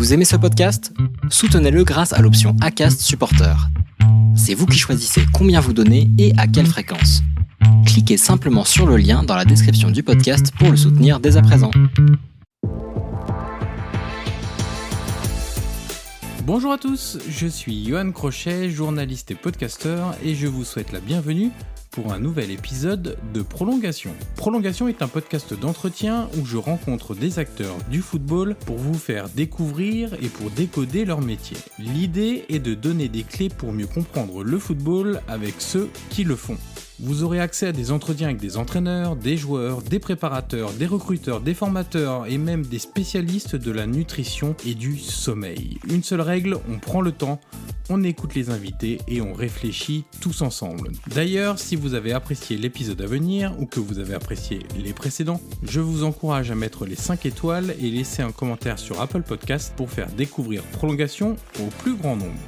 Vous aimez ce podcast ? Soutenez-le grâce à l'option Acast Supporter. C'est vous qui choisissez combien vous donnez et à quelle fréquence. Cliquez simplement sur le lien dans la description du podcast pour le soutenir dès à présent. Bonjour à tous, je suis Johan Crochet, journaliste et podcasteur, et je vous souhaite la bienvenue pour un nouvel épisode de Prolongation. Prolongation est un podcast d'entretien où je rencontre des acteurs du football pour vous faire découvrir et pour décoder leur métier. L'idée est de donner des clés pour mieux comprendre le football avec ceux qui le font. Vous aurez accès à des entretiens avec des entraîneurs, des joueurs, des préparateurs, des recruteurs, des formateurs et même des spécialistes de la nutrition et du sommeil. Une seule règle, on prend le temps, on écoute les invités et on réfléchit tous ensemble. D'ailleurs, si vous avez apprécié l'épisode à venir ou que vous avez apprécié les précédents, je vous encourage à mettre les 5 étoiles et laisser un commentaire sur Apple Podcast pour faire découvrir Prolongation au plus grand nombre.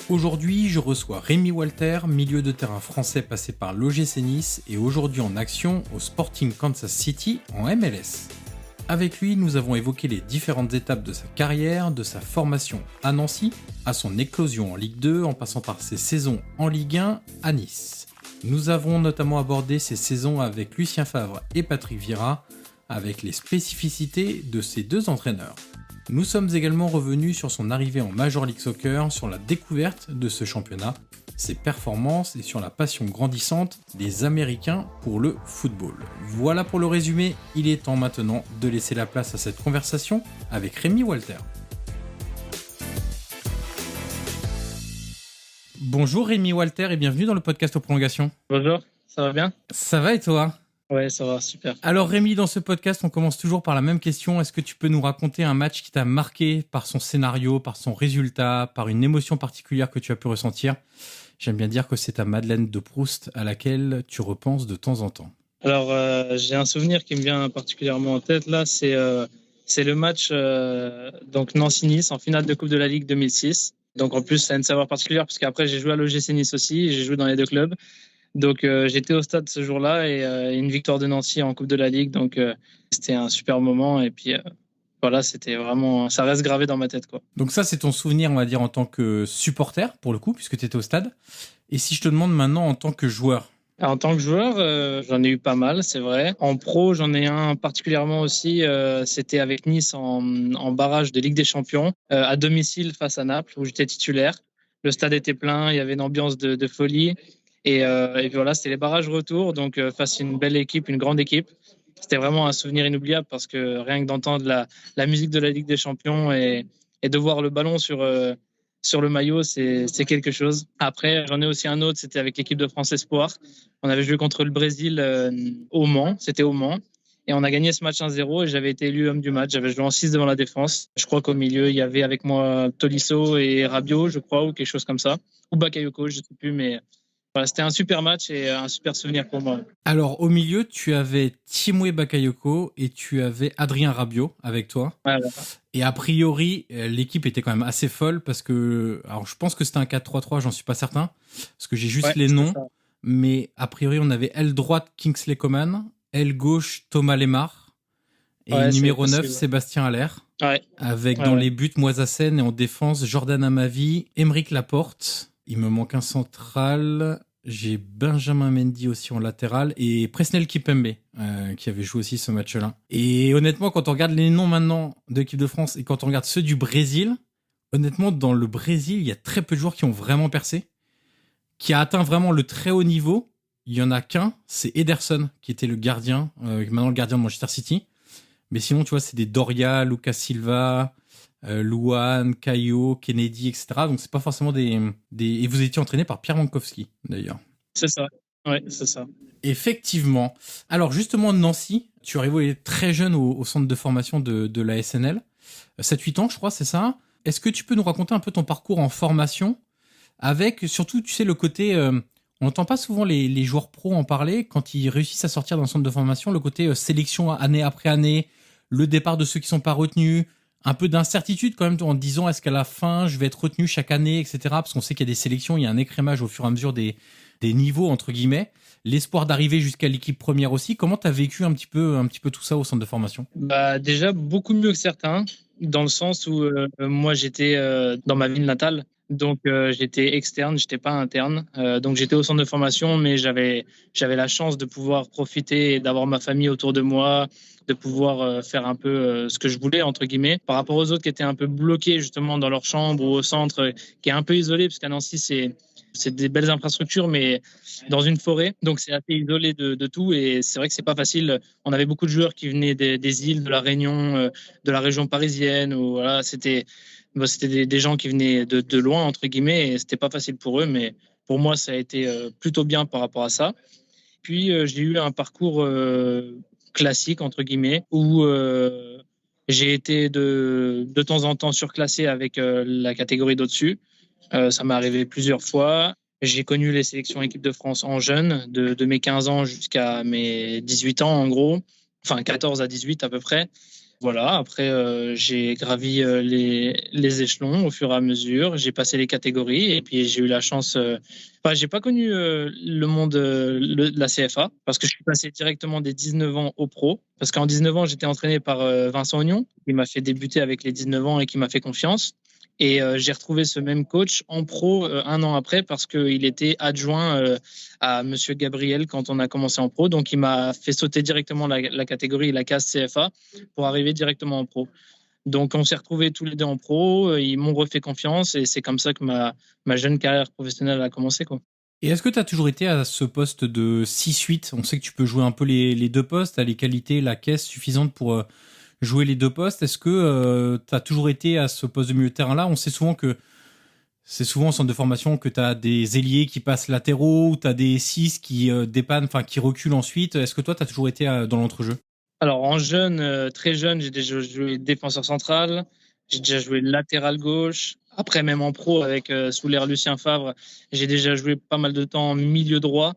Aujourd'hui, je reçois Rémi Walter, milieu de terrain français passé par l'OGC Nice et aujourd'hui en action au Sporting Kansas City en MLS. Avec lui, nous avons évoqué les différentes étapes de sa carrière, de sa formation à Nancy, à son éclosion en Ligue 2 en passant par ses saisons en Ligue 1 à Nice. Nous avons notamment abordé ses saisons avec Lucien Favre et Patrick Vieira, avec les spécificités de ces deux entraîneurs. Nous sommes également revenus sur son arrivée en Major League Soccer, sur la découverte de ce championnat, ses performances et sur la passion grandissante des Américains pour le football. Voilà pour le résumé, il est temps maintenant de laisser la place à cette conversation avec Rémi Walter. Bonjour Rémi Walter et bienvenue dans le podcast aux prolongations. Bonjour, ça va bien ? Ça va et toi ? Ouais, ça va, super. Alors Rémi, dans ce podcast, on commence toujours par la même question. Est-ce que tu peux nous raconter un match qui t'a marqué par son scénario, par son résultat, par une émotion particulière que tu as pu ressentir ? J'aime bien dire que c'est ta Madeleine de Proust à laquelle tu repenses de temps en temps. Alors, j'ai un souvenir qui me vient particulièrement en tête, là, c'est le match donc Nancy-Nice en finale de Coupe de la Ligue 2006. Donc en plus, ça a une saveur particulière parce qu'après, j'ai joué à l'OGC Nice aussi, j'ai joué dans les deux clubs. Donc j'étais au stade ce jour-là et une victoire de Nancy en Coupe de la Ligue, donc c'était un super moment et puis voilà, c'était vraiment, ça reste gravé dans ma tête, quoi. Donc ça, c'est ton souvenir, on va dire, en tant que supporter pour le coup, puisque tu étais au stade. Et si je te demande maintenant en tant que joueur ? En tant que joueur, j'en ai eu pas mal, c'est vrai. En pro, j'en ai un particulièrement aussi, c'était avec Nice en barrage de Ligue des Champions, à domicile face à Naples, où j'étais titulaire. Le stade était plein, il y avait une ambiance de folie. Et puis voilà, c'était les barrages retour, donc face à une belle équipe, une grande équipe. C'était vraiment un souvenir inoubliable parce que rien que d'entendre la musique de la Ligue des Champions et de voir le ballon sur le maillot, c'est quelque chose. Après, j'en ai aussi un autre, c'était avec l'équipe de France Espoir. On avait joué contre le Brésil au Mans, c'était au Mans. Et on a gagné ce match 1-0 et j'avais été élu homme du match. J'avais joué en 6 devant la défense. Je crois qu'au milieu, il y avait avec moi Tolisso et Rabiot, je crois, ou quelque chose comme ça. Ou Bakayoko, je ne sais plus, mais voilà, c'était un super match et un super souvenir pour moi. Alors, au milieu, tu avais Timoué Bakayoko et tu avais Adrien Rabiot avec toi. Voilà. Et a priori, l'équipe était quand même assez folle parce que... Alors, je pense que c'était un 4-3-3, j'en suis pas certain, parce que j'ai juste les noms. Mais a priori, on avait aile droite Kingsley Coman, aile gauche Thomas Lemar et numéro 9 Sébastien Haller. Ouais. Avec dans les buts Moisassen et en défense Jordan Amavi, Aymeric Laporte. Il me manque un central. J'ai Benjamin Mendy aussi en latéral et Presnel Kipembe qui avait joué aussi ce match-là. Et honnêtement, quand on regarde les noms maintenant de l'équipe de France et quand on regarde ceux du Brésil, honnêtement, dans le Brésil, il y a très peu de joueurs qui ont vraiment percé, qui a atteint vraiment le très haut niveau. Il y en a qu'un, c'est Ederson qui était le gardien, maintenant le gardien de Manchester City. Mais sinon, tu vois, c'est des Doria, Lucas Silva, Luan, Caio, Kennedy, etc. Donc c'est pas forcément des... Et vous étiez entraîné par Pierre Mankowski, d'ailleurs. C'est ça, ouais, c'est ça. Effectivement. Alors justement, Nancy, tu es arrivé très jeune au centre de formation de la SNL. 7-8 ans, je crois, c'est ça. Est-ce que tu peux nous raconter un peu ton parcours en formation avec, surtout, tu sais, le côté... on n'entend pas souvent les joueurs pros en parler quand ils réussissent à sortir d'un centre de formation, le côté sélection année après année, le départ de ceux qui sont pas retenus, un peu d'incertitude quand même en disant est-ce qu'à la fin je vais être retenu chaque année, etc. Parce qu'on sait qu'il y a des sélections, il y a un écrémage au fur et à mesure des niveaux entre guillemets. L'espoir d'arriver jusqu'à l'équipe première aussi. Comment tu as vécu un petit peu tout ça au centre de formation ? Déjà beaucoup mieux que certains. dans le sens où moi, j'étais dans ma ville natale. Donc, j'étais externe, j'étais pas interne. Donc, j'étais au centre de formation, mais j'avais la chance de pouvoir profiter et d'avoir ma famille autour de moi, de pouvoir faire un peu ce que je voulais, entre guillemets. Par rapport aux autres qui étaient un peu bloqués, justement, dans leur chambre ou au centre, qui est un peu isolé, parce qu'à Nancy, c'est des belles infrastructures, mais dans une forêt. Donc, c'est assez isolé de tout. Et c'est vrai que c'est pas facile. On avait beaucoup de joueurs qui venaient des îles, de la Réunion, de la région parisienne. Ou, voilà, c'était des gens qui venaient de loin, entre guillemets, et c'était pas facile pour eux. Mais pour moi, ça a été plutôt bien par rapport à ça. Puis, j'ai eu un parcours classique, entre guillemets, où j'ai été de temps en temps surclassé avec la catégorie d'au-dessus. Ça m'est arrivé plusieurs fois. J'ai connu les sélections équipe de France en jeune, de mes 15 ans jusqu'à mes 18 ans, en gros. Enfin, 14 à 18 à peu près. Voilà, après, j'ai gravi les échelons au fur et à mesure. J'ai passé les catégories et puis j'ai eu la chance. Enfin, j'ai pas connu le monde de la CFA parce que je suis passé directement des 19 ans au pro. Parce qu'en 19 ans, j'étais entraîné par Vincent Ognon, qui m'a fait débuter avec les 19 ans et qui m'a fait confiance. Et j'ai retrouvé ce même coach en pro un an après parce qu'il était adjoint à Monsieur Gabriel quand on a commencé en pro. Donc, il m'a fait sauter directement la catégorie, la case CFA pour arriver directement en pro. Donc, on s'est retrouvés tous les deux en pro. Ils m'ont refait confiance et c'est comme ça que ma jeune carrière professionnelle a commencé, quoi. Et est-ce que tu as toujours été à ce poste de 6-8 ? On sait que tu peux jouer un peu les deux postes, tu as les qualités, la caisse suffisante pour jouer les deux postes. Est-ce que tu as toujours été à ce poste de milieu de terrain-là ? On sait souvent que c'est souvent au centre de formation que tu as des ailiers qui passent latéraux, ou tu as des 6 qui dépannent, enfin qui reculent ensuite. Est-ce que toi, tu as toujours été dans l'entrejeu ? Alors, en jeune, très jeune, j'ai déjà joué défenseur central, j'ai déjà joué latéral gauche. Après, même en pro, avec sous l'ère Lucien Favre, j'ai déjà joué pas mal de temps milieu droit,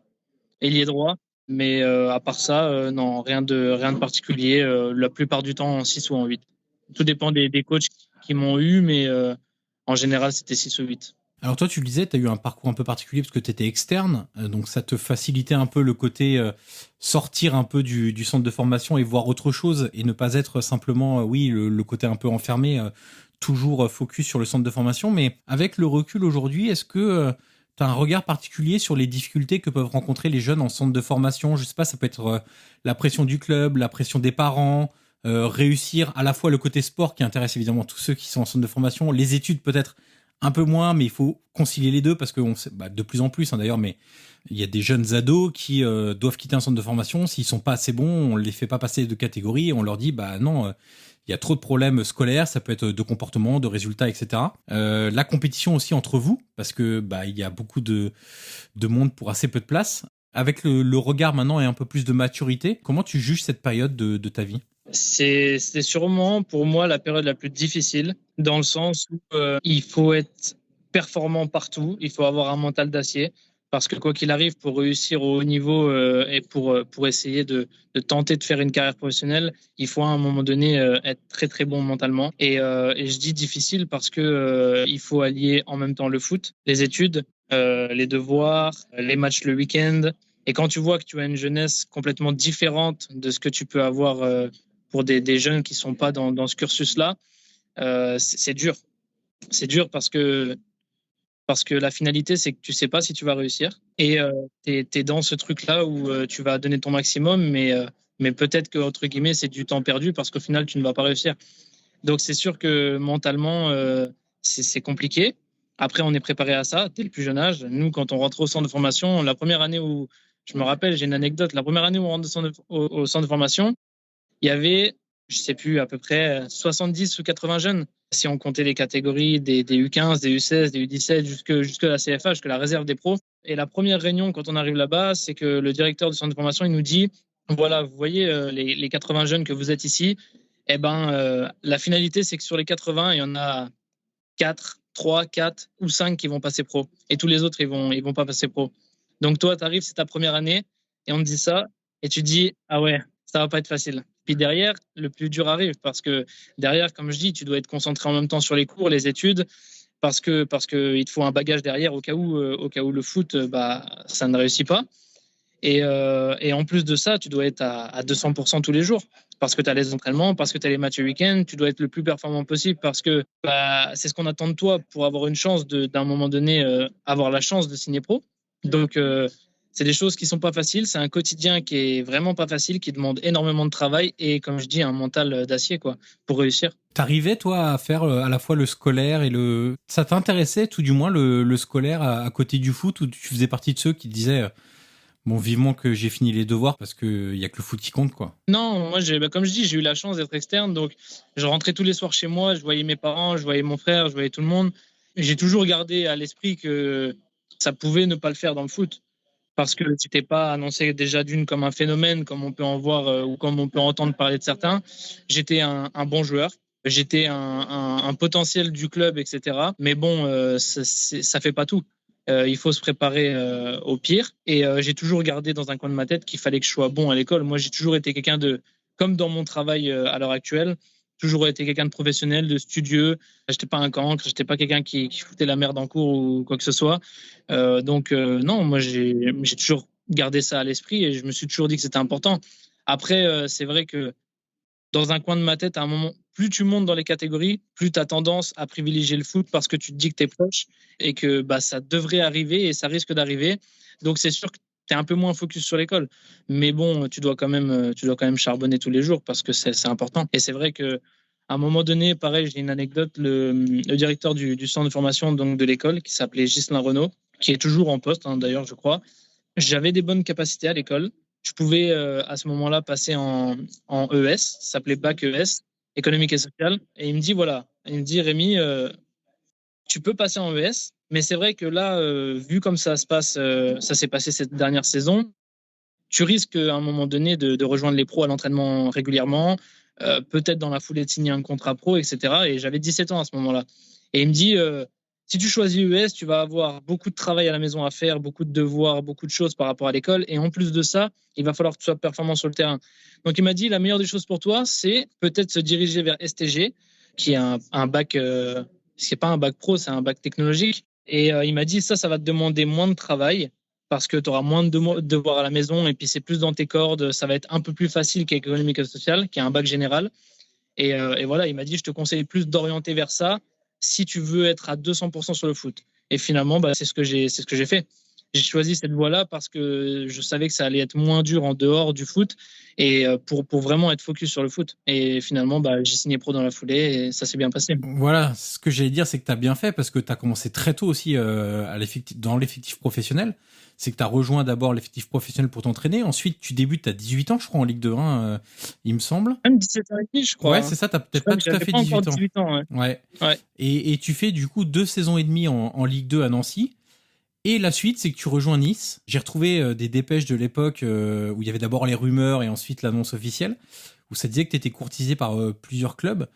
ailier droit. Mais à part ça, non, rien de particulier. La plupart du temps en 6 ou en 8. Tout dépend des coachs qui m'ont eu, mais en général, c'était 6 ou 8. Alors toi, tu le disais, tu as eu un parcours un peu particulier parce que tu étais externe, donc ça te facilitait un peu le côté sortir un peu du centre de formation et voir autre chose et ne pas être simplement, le côté un peu enfermé, toujours focus sur le centre de formation. Mais avec le recul aujourd'hui, est-ce que tu as un regard particulier sur les difficultés que peuvent rencontrer les jeunes en centre de formation ? Je sais pas, ça peut être la pression du club, la pression des parents, réussir à la fois le côté sport qui intéresse évidemment tous ceux qui sont en centre de formation, les études peut-être un peu moins, mais il faut concilier les deux parce que de plus en plus d'ailleurs, mais il y a des jeunes ados qui doivent quitter un centre de formation. S'ils sont pas assez bons, on les fait pas passer de catégorie et on leur dit non, il y a trop de problèmes scolaires, ça peut être de comportement, de résultats, etc. La compétition aussi entre vous, parce que il y a beaucoup de monde pour assez peu de place. Avec le regard maintenant et un peu plus de maturité, comment tu juges cette période de ta vie ? C'est sûrement pour moi la période la plus difficile, dans le sens où il faut être performant partout, il faut avoir un mental d'acier, parce que quoi qu'il arrive, pour réussir au haut niveau et pour essayer de tenter de faire une carrière professionnelle, il faut à un moment donné être très très bon mentalement. Et je dis difficile parce que il faut allier en même temps le foot, les études, les devoirs, les matchs le week-end. Et quand tu vois que tu as une jeunesse complètement différente de ce que tu peux avoir pour des jeunes qui sont pas dans ce cursus-là, c'est dur. C'est dur parce que la finalité, c'est que tu sais pas si tu vas réussir. Et tu es dans ce truc-là où tu vas donner ton maximum, mais peut-être que, entre guillemets, c'est du temps perdu parce qu'au final, tu ne vas pas réussir. Donc, c'est sûr que mentalement, c'est compliqué. Après, on est préparé à ça dès le plus jeune âge. Nous, quand on rentre au centre de formation, la première année où, je me rappelle, j'ai une anecdote, la première année où on rentre au centre de formation, il y avait, je sais plus, à peu près 70 ou 80 jeunes. Si on comptait les catégories des U15, des U16, des U17, jusque la CFA, jusque la réserve des pros. Et la première réunion, quand on arrive là-bas, c'est que le directeur du centre de formation, il nous dit, voilà, vous voyez les 80 jeunes que vous êtes ici, la finalité, c'est que sur les 80, il y en a 3, 4 ou 5 qui vont passer pro. Et tous les autres, ils vont pas passer pro. Donc toi, tu arrives, c'est ta première année, et on te dit ça, et tu dis, ah ouais, ça va pas être facile. Puis derrière, le plus dur arrive parce que derrière, comme je dis, tu dois être concentré en même temps sur les cours, les études, parce que il te faut un bagage derrière au cas où le foot, ça ne réussit pas. Et en plus de ça, tu dois être à 200% tous les jours parce que tu as les entraînements, parce que tu as les matchs le week-end, tu dois être le plus performant possible parce que c'est ce qu'on attend de toi pour avoir une chance d'un moment donné, avoir la chance de signer pro. Donc, c'est des choses qui sont pas faciles. C'est un quotidien qui est vraiment pas facile, qui demande énormément de travail et, comme je dis, un mental d'acier, quoi, pour réussir. T'arrivais, toi, à faire à la fois le scolaire et le... Ça t'intéressait, tout du moins, le scolaire à côté du foot, ou tu faisais partie de ceux qui disaient bon, vivement que j'ai fini les devoirs parce qu'il y a que le foot qui compte, quoi. Non, moi, comme je dis, j'ai eu la chance d'être externe. Donc, je rentrais tous les soirs chez moi, je voyais mes parents, je voyais mon frère, je voyais tout le monde. J'ai toujours gardé à l'esprit que ça pouvait ne pas le faire dans le foot. Parce que c'était pas annoncé déjà d'une comme un phénomène, comme on peut en voir ou comme on peut entendre parler de certains. J'étais un bon joueur, j'étais un potentiel du club, etc. Mais bon, ça fait pas tout. Il faut se préparer au pire. Et j'ai toujours gardé dans un coin de ma tête qu'il fallait que je sois bon à l'école. Moi, j'ai toujours été quelqu'un comme dans mon travail à l'heure actuelle, toujours été quelqu'un de professionnel, de studieux. J'étais pas un cancre, j'étais pas quelqu'un qui foutait la merde en cours ou quoi que ce soit. Donc non, moi j'ai toujours gardé ça à l'esprit et je me suis toujours dit que c'était important. Après, c'est vrai que dans un coin de ma tête, à un moment, plus tu montes dans les catégories, plus tu as tendance à privilégier le foot parce que tu te dis que tu es proche et que ça devrait arriver et ça risque d'arriver. Donc c'est sûr que tu es un peu moins focus sur l'école. Mais bon, tu dois quand même charbonner tous les jours parce que c'est important. Et c'est vrai que à un moment donné, pareil, j'ai une anecdote, le directeur du centre de formation donc de l'école, qui s'appelait Ghislain Renaud, qui est toujours en poste, d'ailleurs, je crois. J'avais des bonnes capacités à l'école. Je pouvais à ce moment-là passer en ES, ça s'appelait Bac ES, économique et social. Et il me dit, voilà, il me dit, Rémi, tu peux passer en ES, mais c'est vrai que là, vu comme ça se passe, ça s'est passé cette dernière saison, tu risques à un moment donné de rejoindre les pros à l'entraînement régulièrement, peut-être dans la foulée de signer un contrat pro, etc. Et j'avais 17 ans à ce moment-là. Et il me dit, si tu choisis US, tu vas avoir beaucoup de travail à la maison à faire, beaucoup de devoirs, beaucoup de choses par rapport à l'école. Et en plus de ça, il va falloir que tu sois performant sur le terrain. Donc il m'a dit, la meilleure des choses pour toi, c'est peut-être se diriger vers STG, qui est un bac, c'est pas un bac pro, c'est un bac technologique. Et il m'a dit, ça va te demander moins de travail parce que tu auras moins de devoirs à la maison et puis c'est plus dans tes cordes. Ça va être un peu plus facile qu'économique et social, qui est un bac général. Et voilà, il m'a dit, je te conseille plus d'orienter vers ça si tu veux être à 200% sur le foot. Et finalement, c'est ce que j'ai fait. J'ai choisi cette voie-là parce que je savais que ça allait être moins dur en dehors du foot et pour vraiment être focus sur le foot. Et finalement, j'ai signé pro dans la foulée et ça s'est bien passé. Voilà, ce que j'allais dire, c'est que tu as bien fait parce que tu as commencé très tôt aussi dans l'effectif professionnel. C'est que tu as rejoint d'abord l'effectif professionnel pour t'entraîner. Ensuite, tu débutes à 18 ans, je crois, en Ligue 2, il me semble. Même 17 ans et demi, je crois. Ouais, c'est ça, tu n'as peut-être pas tout à fait 18 ans. Ouais. Et tu fais du coup 2 saisons et demie en Ligue 2 à Nancy. Et la suite, c'est que tu rejoins Nice. J'ai retrouvé des dépêches de l'époque où il y avait d'abord les rumeurs et ensuite l'annonce officielle, où ça disait que tu étais courtisé par plusieurs clubs.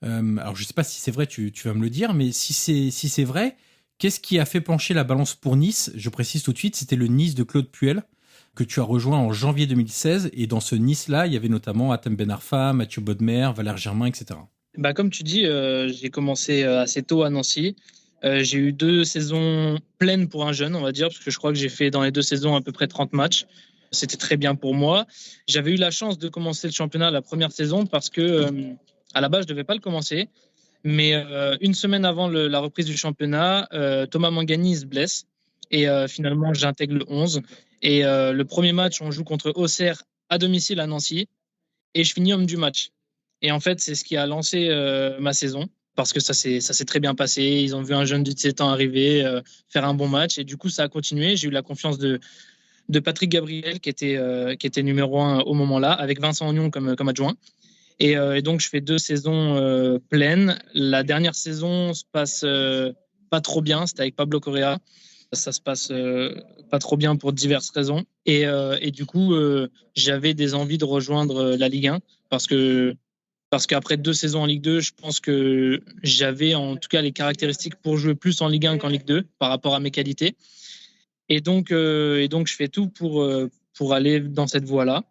Alors, je sais pas si c'est vrai, tu vas me le dire, mais si c'est vrai, qu'est-ce qui a fait pencher la balance pour Nice ? Je précise tout de suite, c'était le Nice de Claude Puel, que tu as rejoint en janvier 2016. Et dans ce Nice-là, il y avait notamment Hatem Ben Arfa, Mathieu Bodmer, Valère Germain, etc. Comme tu dis, j'ai commencé assez tôt à Nancy. J'ai eu 2 saisons pleines pour un jeune, on va dire, parce que je crois que j'ai fait dans les 2 saisons à peu près 30 matchs. C'était très bien pour moi. J'avais eu la chance de commencer le championnat la première saison parce que à la base, je devais pas le commencer. Mais une semaine avant la reprise du championnat, Thomas Mangani se blesse et finalement, j'intègre le 11. Et le premier match, on joue contre Auxerre à domicile à Nancy et je finis homme du match. Et en fait, c'est ce qui a lancé ma saison. Parce que ça s'est très bien passé. Ils ont vu un jeune de 17 ans arriver, faire un bon match. Et du coup, ça a continué. J'ai eu la confiance de Patrick Gabriel, qui était numéro 1 au moment-là, avec Vincent Ognon comme adjoint. Et donc, je fais 2 saisons pleines. La dernière saison se passe pas trop bien. C'était avec Pablo Correa. Ça se passe pas trop bien pour diverses raisons. Et du coup, j'avais des envies de rejoindre la Ligue 1 parce qu'après 2 saisons en Ligue 2, je pense que j'avais en tout cas les caractéristiques pour jouer plus en Ligue 1 qu'en Ligue 2 par rapport à mes qualités. Et donc je fais tout pour aller dans cette voie-là.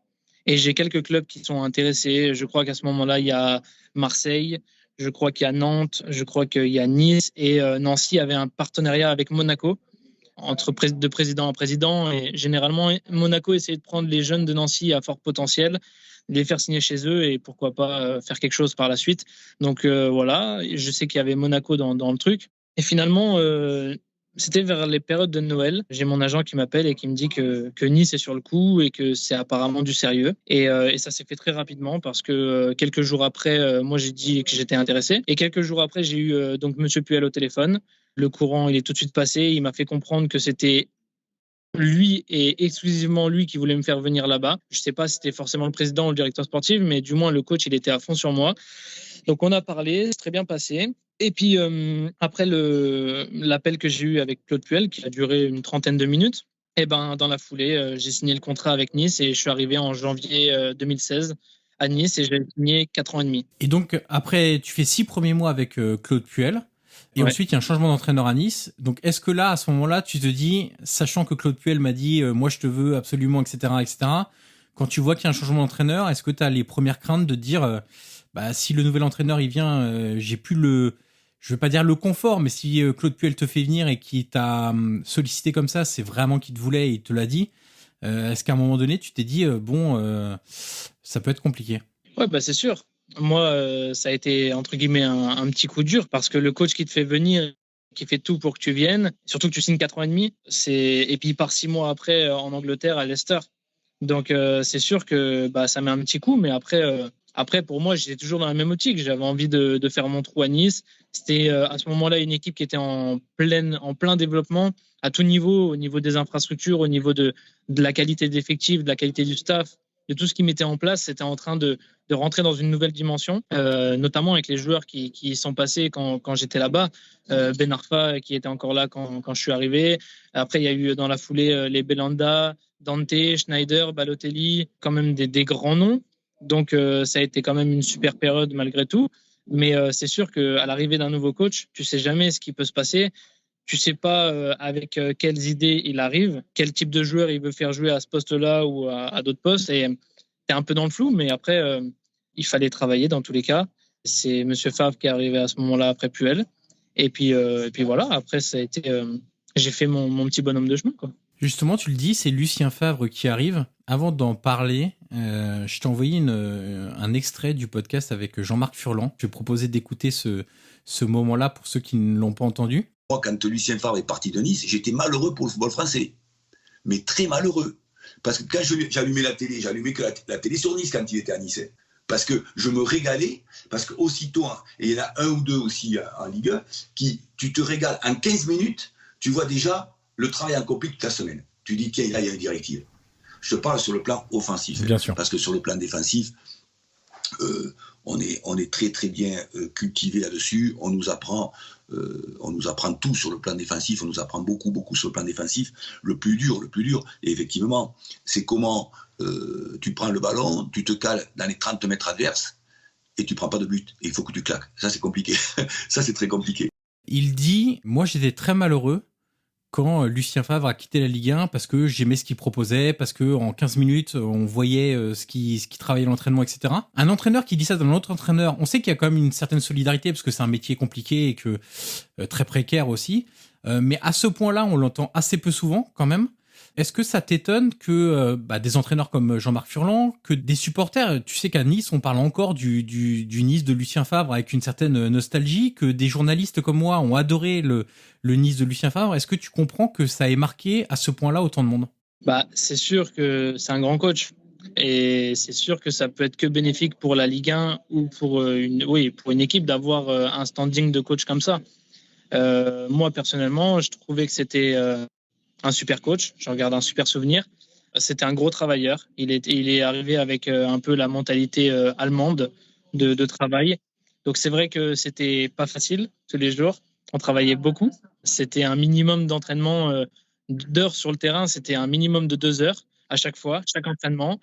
Et j'ai quelques clubs qui sont intéressés. Je crois qu'à ce moment-là, il y a Marseille, je crois qu'il y a Nantes, je crois qu'il y a Nice et Nancy avait un partenariat avec Monaco de président à président. Et généralement, Monaco essayait de prendre les jeunes de Nancy à fort potentiel, les faire signer chez eux et pourquoi pas faire quelque chose par la suite. Donc voilà, je sais qu'il y avait Monaco dans le truc. Et finalement, c'était vers les périodes de Noël. J'ai mon agent qui m'appelle et qui me dit que Nice est sur le coup et que c'est apparemment du sérieux. Et ça s'est fait très rapidement parce que quelques jours après, moi j'ai dit que j'étais intéressé. Et quelques jours après, j'ai eu donc Monsieur Puel au téléphone. Le courant, il est tout de suite passé. Il m'a fait comprendre que c'était lui et exclusivement lui qui voulait me faire venir là-bas. Je ne sais pas si c'était forcément le président ou le directeur sportif, mais du moins le coach, il était à fond sur moi. Donc on a parlé, c'est très bien passé. Et puis après l'appel que j'ai eu avec Claude Puel, qui a duré une trentaine de minutes, et ben dans la foulée, j'ai signé le contrat avec Nice et je suis arrivé en janvier 2016 à Nice et j'ai signé 4 ans et demi. Et donc après, tu fais 6 premiers mois avec Claude Puel. Et ensuite, il y a un changement d'entraîneur à Nice. Donc, est-ce que là, à ce moment-là, tu te dis, sachant que Claude Puel m'a dit, moi, je te veux absolument, etc., etc., quand tu vois qu'il y a un changement d'entraîneur, est-ce que tu as les premières craintes de dire, si le nouvel entraîneur, il vient, j'ai plus je veux pas dire le confort, mais si Claude Puel te fait venir et qu'il t'a sollicité comme ça, c'est vraiment qu'il te voulait et il te l'a dit. Est-ce qu'à un moment donné, tu t'es dit, ça peut être compliqué? Ouais, c'est sûr. Moi, ça a été, entre guillemets, un petit coup dur parce que le coach qui te fait venir, qui fait tout pour que tu viennes, surtout que tu signes 4 ans et demi, et puis il part 6 mois après en Angleterre à Leicester. Donc, c'est sûr que ça met un petit coup, mais après pour moi, j'étais toujours dans la même optique. J'avais envie de faire mon trou à Nice. C'était à ce moment-là une équipe qui était en plein développement à tout niveau, au niveau des infrastructures, au niveau de la qualité d'effectifs, de la qualité du staff, de tout ce qui mettait en place. C'était en train de rentrer dans une nouvelle dimension, notamment avec les joueurs qui sont passés quand j'étais là-bas. Ben Arfa qui était encore là quand je suis arrivé. Après, il y a eu dans la foulée les Belanda, Dante, Schneider, Balotelli, quand même des grands noms. Donc, ça a été quand même une super période malgré tout. Mais c'est sûr qu'à l'arrivée d'un nouveau coach, tu sais jamais ce qui peut se passer. Tu sais pas avec quelles idées il arrive, quel type de joueur il veut faire jouer à ce poste-là ou à d'autres postes. Et t'es un peu dans le flou, mais après, il fallait travailler dans tous les cas. C'est Monsieur Favre qui est arrivé à ce moment-là après Puel. Et puis voilà, après, ça a été, j'ai fait mon petit bonhomme de chemin, quoi. Justement, tu le dis, c'est Lucien Favre qui arrive. Avant d'en parler, je t'ai envoyé un extrait du podcast avec Jean-Marc Furlan. Je vais proposer d'écouter ce moment-là pour ceux qui ne l'ont pas entendu. Moi, quand Lucien Favre est parti de Nice, j'étais malheureux pour le football français. Mais très malheureux. Parce que quand j'allumais la télé, j'allumais que la télé sur Nice quand il était à Nice. Parce que je me régalais, parce qu'aussitôt, et il y en a un ou deux aussi en Ligue 1, tu te régales en 15 minutes, tu vois déjà le travail accompli toute la semaine. Tu dis, tiens, là, il y a une directive. Je te parle sur le plan offensif. Bien sûr. Parce que sur le plan défensif, on est très très bien cultivé là-dessus. On nous apprend tout sur le plan défensif. On nous apprend beaucoup sur le plan défensif. Le plus dur, et effectivement, c'est comment tu prends le ballon, tu te cales dans les 30 mètres adverses et tu prends pas de but. Et il faut que tu claques. Ça, c'est compliqué. Ça, c'est très compliqué. Il dit, moi, j'étais très malheureux quand Lucien Favre a quitté la Ligue 1 parce que j'aimais ce qu'il proposait, parce que en 15 minutes, on voyait ce qui travaillait l'entraînement, etc. Un entraîneur qui dit ça d'un autre entraîneur, on sait qu'il y a quand même une certaine solidarité parce que c'est un métier compliqué et que très précaire aussi. Mais à ce point-là, on l'entend assez peu souvent quand même. Est-ce que ça t'étonne que des entraîneurs comme Jean-Marc Furlan, que des supporters, tu sais qu'à Nice, on parle encore du Nice de Lucien Favre avec une certaine nostalgie, que des journalistes comme moi ont adoré le Nice de Lucien Favre. Est-ce que tu comprends que ça ait marqué à ce point-là autant de monde ? C'est sûr que c'est un grand coach. Et c'est sûr que ça peut être que bénéfique pour la Ligue 1 ou pour une équipe d'avoir un standing de coach comme ça. Moi, personnellement, je trouvais que c'était un super coach. J'en garde un super souvenir. C'était un gros travailleur. Il est arrivé avec un peu la mentalité allemande de travail. Donc, c'est vrai que c'était pas facile tous les jours. On travaillait beaucoup. C'était un minimum d'entraînement d'heures sur le terrain. C'était un minimum de 2 heures à chaque fois, chaque entraînement.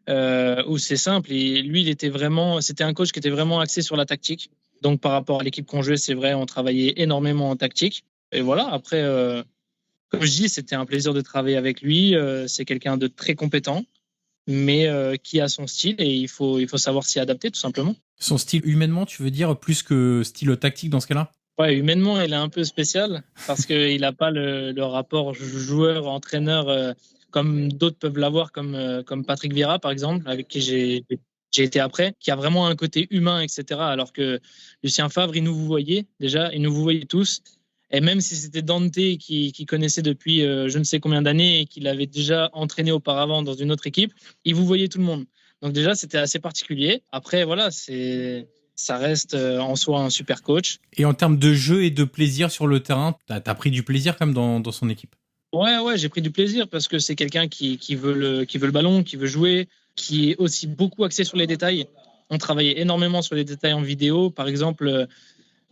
Où c'est simple. Et lui, c'était un coach qui était vraiment axé sur la tactique. Donc, par rapport à l'équipe qu'on jouait, c'est vrai, on travaillait énormément en tactique. Et voilà, après, comme je dis, c'était un plaisir de travailler avec lui. C'est quelqu'un de très compétent, mais qui a son style et il faut savoir s'y adapter, tout simplement. Son style humainement, tu veux dire, plus que style tactique dans ce cas-là ? Ouais, humainement, il est un peu spécial parce qu'il n'a pas le rapport joueur-entraîneur comme d'autres peuvent l'avoir, comme Patrick Vieira, par exemple, avec qui j'ai été après, qui a vraiment un côté humain, etc. Alors que Lucien Favre, il nous vous voyait déjà, il nous vous voyait tous. Et même si c'était Dante qui connaissait depuis je ne sais combien d'années et qu'il avait déjà entraîné auparavant dans une autre équipe, il vous voyait tout le monde. Donc déjà, c'était assez particulier. Après, voilà, ça reste en soi un super coach. Et en termes de jeu et de plaisir sur le terrain, t'as pris du plaisir quand même dans son équipe? Ouais, j'ai pris du plaisir parce que c'est quelqu'un qui veut le ballon, qui veut jouer, qui est aussi beaucoup axé sur les détails. On travaillait énormément sur les détails en vidéo. Par exemple,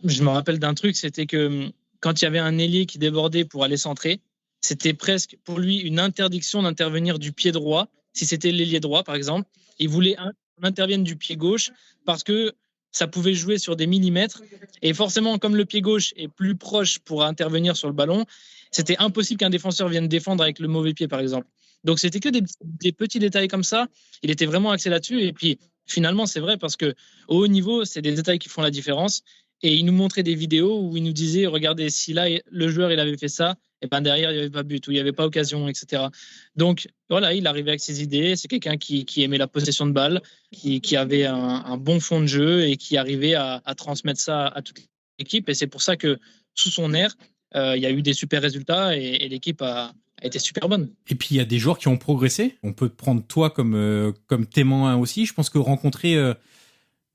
je me rappelle d'un truc, c'était que quand il y avait un ailier qui débordait pour aller centrer, c'était presque pour lui une interdiction d'intervenir du pied droit. Si c'était l'ailier droit, par exemple, il voulait qu'on intervienne du pied gauche parce que ça pouvait jouer sur des millimètres. Et forcément, comme le pied gauche est plus proche pour intervenir sur le ballon, c'était impossible qu'un défenseur vienne défendre avec le mauvais pied, par exemple. Donc, c'était que des petits détails comme ça. Il était vraiment axé là-dessus. Et puis, finalement, c'est vrai parce que au haut niveau, c'est des détails qui font la différence. Et il nous montrait des vidéos où il nous disait, regardez, si là, le joueur, il avait fait ça, et ben derrière, il n'y avait pas but ou il n'y avait pas occasion, etc. Donc, voilà, il arrivait avec ses idées. C'est quelqu'un qui aimait la possession de balle, qui avait un bon fond de jeu et qui arrivait à transmettre ça à toute l'équipe. Et c'est pour ça que, sous son air, il y a eu des super résultats et l'équipe a été super bonne. Et puis il y a des joueurs qui ont progressé. On peut te prendre toi comme témoin aussi. Je pense que rencontrer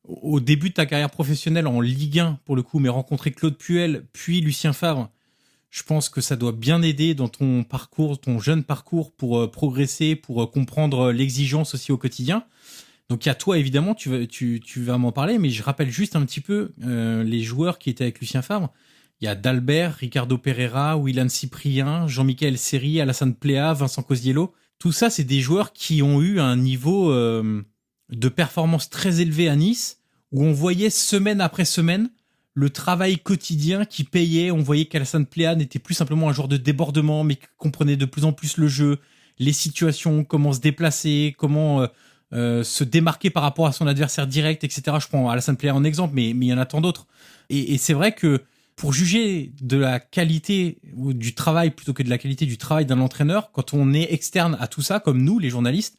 au début de ta carrière professionnelle en Ligue 1 pour le coup, mais rencontrer Claude Puel puis Lucien Favre, je pense que ça doit bien aider dans ton parcours, ton jeune parcours pour progresser, pour comprendre l'exigence aussi au quotidien. Donc il y a toi évidemment, tu vas m'en parler, mais je rappelle juste un petit peu les joueurs qui étaient avec Lucien Favre. Il y a Dalbert, Ricardo Pereira, Willan Cyprien, Jean-Michel Seri, Alassane Pléa, Vincent Cosiello. Tout ça, c'est des joueurs qui ont eu un niveau de performance très élevé à Nice, où on voyait semaine après semaine le travail quotidien qui payait. On voyait qu'Alassane Pléa n'était plus simplement un joueur de débordement, mais qui comprenait de plus en plus le jeu, les situations, comment se déplacer, comment se démarquer par rapport à son adversaire direct, etc. Je prends Alassane Pléa en exemple, mais il y en a tant d'autres. Et c'est vrai que pour juger de la qualité du travail plutôt que de la qualité du travail d'un entraîneur, quand on est externe à tout ça, comme nous, les journalistes,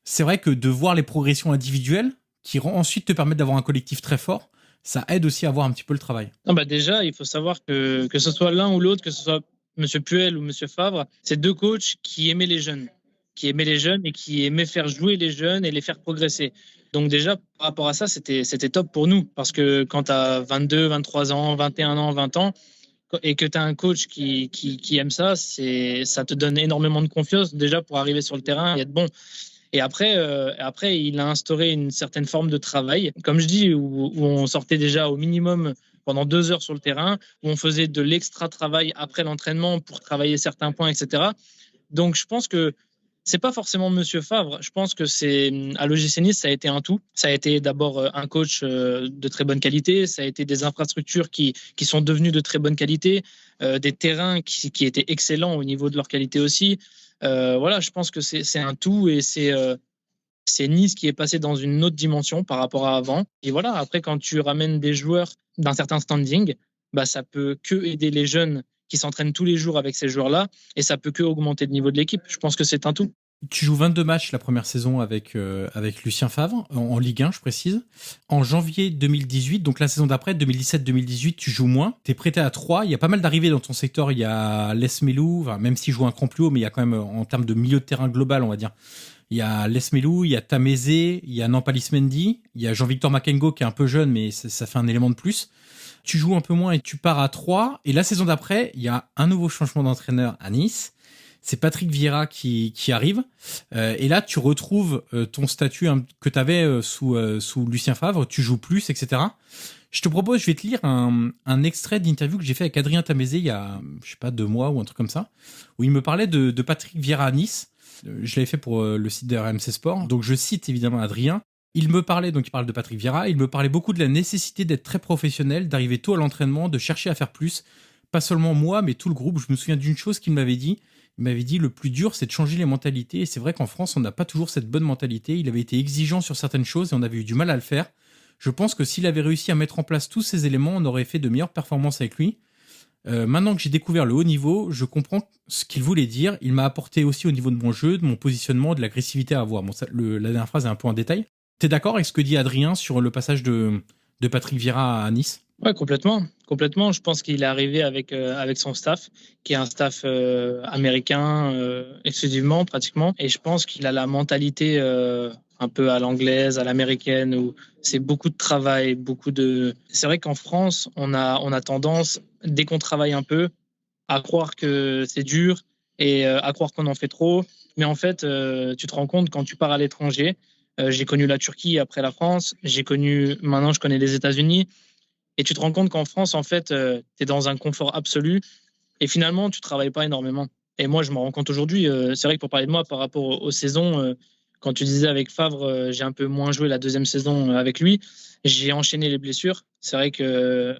c'est vrai que de voir les progressions individuelles qui ensuite te permettent d'avoir un collectif très fort, ça aide aussi à voir un petit peu le travail. Non, déjà, il faut savoir que ce soit l'un ou l'autre, que ce soit M. Puel ou M. Favre, c'est deux coachs qui aimaient les jeunes et qui aimaient faire jouer les jeunes et les faire progresser. Donc déjà, par rapport à ça, c'était top pour nous. Parce que quand tu as 22, 23 ans, 21 ans, 20 ans, et que tu as un coach qui aime ça, ça te donne énormément de confiance déjà pour arriver sur le terrain et être bon. Et après, il a instauré une certaine forme de travail, comme je dis, où on sortait déjà au minimum pendant 2 heures sur le terrain, où on faisait de l'extra travail après l'entraînement pour travailler certains points, etc. Donc je pense que c'est pas forcément Monsieur Favre. Je pense que à l'OGC Nice, ça a été un tout. Ça a été d'abord un coach de très bonne qualité. Ça a été des infrastructures qui sont devenues de très bonne qualité, des terrains qui étaient excellents au niveau de leur qualité aussi. Voilà, je pense que c'est un tout et c'est Nice qui est passé dans une autre dimension par rapport à avant. Et voilà, après, quand tu ramènes des joueurs d'un certain standing, ça peut que aider les jeunes qui s'entraînent tous les jours avec ces joueurs-là et ça peut que augmenter le niveau de l'équipe. Je pense que c'est un tout. Tu joues 22 matchs la première saison avec Lucien Favre, en Ligue 1, je précise. En janvier 2018, donc la saison d'après, 2017-2018, tu joues moins. Tu es prêté à 3. Il y a pas mal d'arrivées dans ton secteur. Il y a Les Melou, même s'il joue un cran plus haut, mais il y a quand même, en termes de milieu de terrain global, on va dire. Il y a Les Melou, il y a Tamézé, il y a Nampalys Mendy, il y a Jean-Victor Makengo qui est un peu jeune, mais ça fait un élément de plus. Tu joues un peu moins et tu pars à 3. Et la saison d'après, il y a un nouveau changement d'entraîneur à Nice. C'est Patrick Vieira qui arrive. Et là, tu retrouves ton statut que tu avais sous Lucien Favre. Tu joues plus, etc. Je te propose, je vais te lire un extrait d'interview que j'ai fait avec Adrien Tamézé il y a, 2 mois ou un truc comme ça, où il me parlait de Patrick Vieira à Nice. Je l'avais fait pour le site de RMC Sport. Donc, je cite évidemment Adrien. Il parle de Patrick Vieira, il me parlait beaucoup de la nécessité d'être très professionnel, d'arriver tôt à l'entraînement, de chercher à faire plus. Pas seulement moi, mais tout le groupe. Je me souviens d'une chose qu'il m'avait dit. Il m'avait dit, le plus dur, c'est de changer les mentalités. Et c'est vrai qu'en France, on n'a pas toujours cette bonne mentalité. Il avait été exigeant sur certaines choses et on avait eu du mal à le faire. Je pense que s'il avait réussi à mettre en place tous ces éléments, on aurait fait de meilleures performances avec lui. Maintenant que j'ai découvert le haut niveau, je comprends ce qu'il voulait dire. Il m'a apporté aussi au niveau de mon jeu, de mon positionnement, de l'agressivité à avoir. Bon, la dernière phrase est un peu en détail. T'es d'accord avec ce que dit Adrien sur le passage de Patrick Vieira à Nice ? Ouais, complètement. Complètement. Je pense qu'il est arrivé avec son staff, qui est un staff américain exclusivement, pratiquement. Et je pense qu'il a la mentalité un peu à l'anglaise, à l'américaine, où c'est beaucoup de travail, C'est vrai qu'en France, on a tendance, dès qu'on travaille un peu, à croire que c'est dur et à croire qu'on en fait trop. Mais en fait, tu te rends compte quand tu pars à l'étranger. J'ai connu la Turquie après la France. Maintenant, je connais les États-Unis. Et tu te rends compte qu'en France, en fait, tu es dans un confort absolu et finalement, tu travailles pas énormément. Et moi, je me rends compte aujourd'hui, c'est vrai que pour parler de moi par rapport aux saisons, quand tu disais avec Favre, j'ai un peu moins joué la deuxième saison avec lui, j'ai enchaîné les blessures. C'est vrai que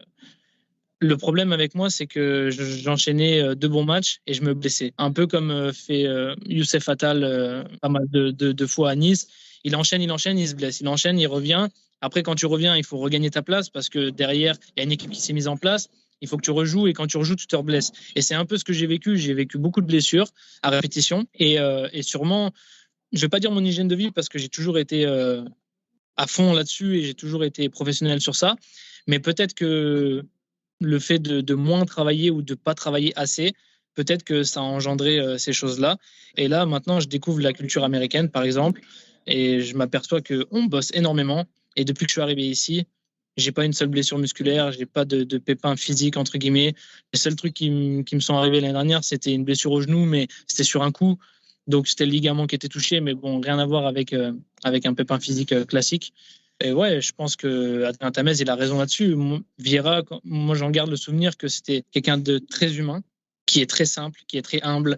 le problème avec moi, c'est que j'enchaînais 2 bons matchs et je me blessais. Un peu comme fait Youssef Attal pas mal de fois à Nice. Il enchaîne, il se blesse. Il enchaîne, il revient. Après, quand tu reviens, il faut regagner ta place parce que derrière, il y a une équipe qui s'est mise en place. Il faut que tu rejoues et quand tu rejoues, tu te reblesses. Et c'est un peu ce que j'ai vécu. J'ai vécu beaucoup de blessures à répétition et sûrement, je vais pas dire mon hygiène de vie parce que j'ai toujours été à fond là-dessus et j'ai toujours été professionnel sur ça. Mais peut-être que le fait de moins travailler ou de pas travailler assez, peut-être que ça a engendré ces choses-là. Et là, maintenant, je découvre la culture américaine, par exemple, et je m'aperçois qu'on bosse énormément. Et depuis que je suis arrivé ici, j'ai pas une seule blessure musculaire, j'ai pas de pépins physiques, entre guillemets. Les seuls trucs qui me sont arrivés l'année dernière, c'était une blessure au genou, mais c'était sur un coup. Donc, c'était le ligament qui était touché, mais bon, rien à voir avec un pépin physique classique. Et ouais, je pense que Adrien Tamez, il a raison là-dessus. Vieira, moi, j'en garde le souvenir que c'était quelqu'un de très humain, qui est très simple, qui est très humble.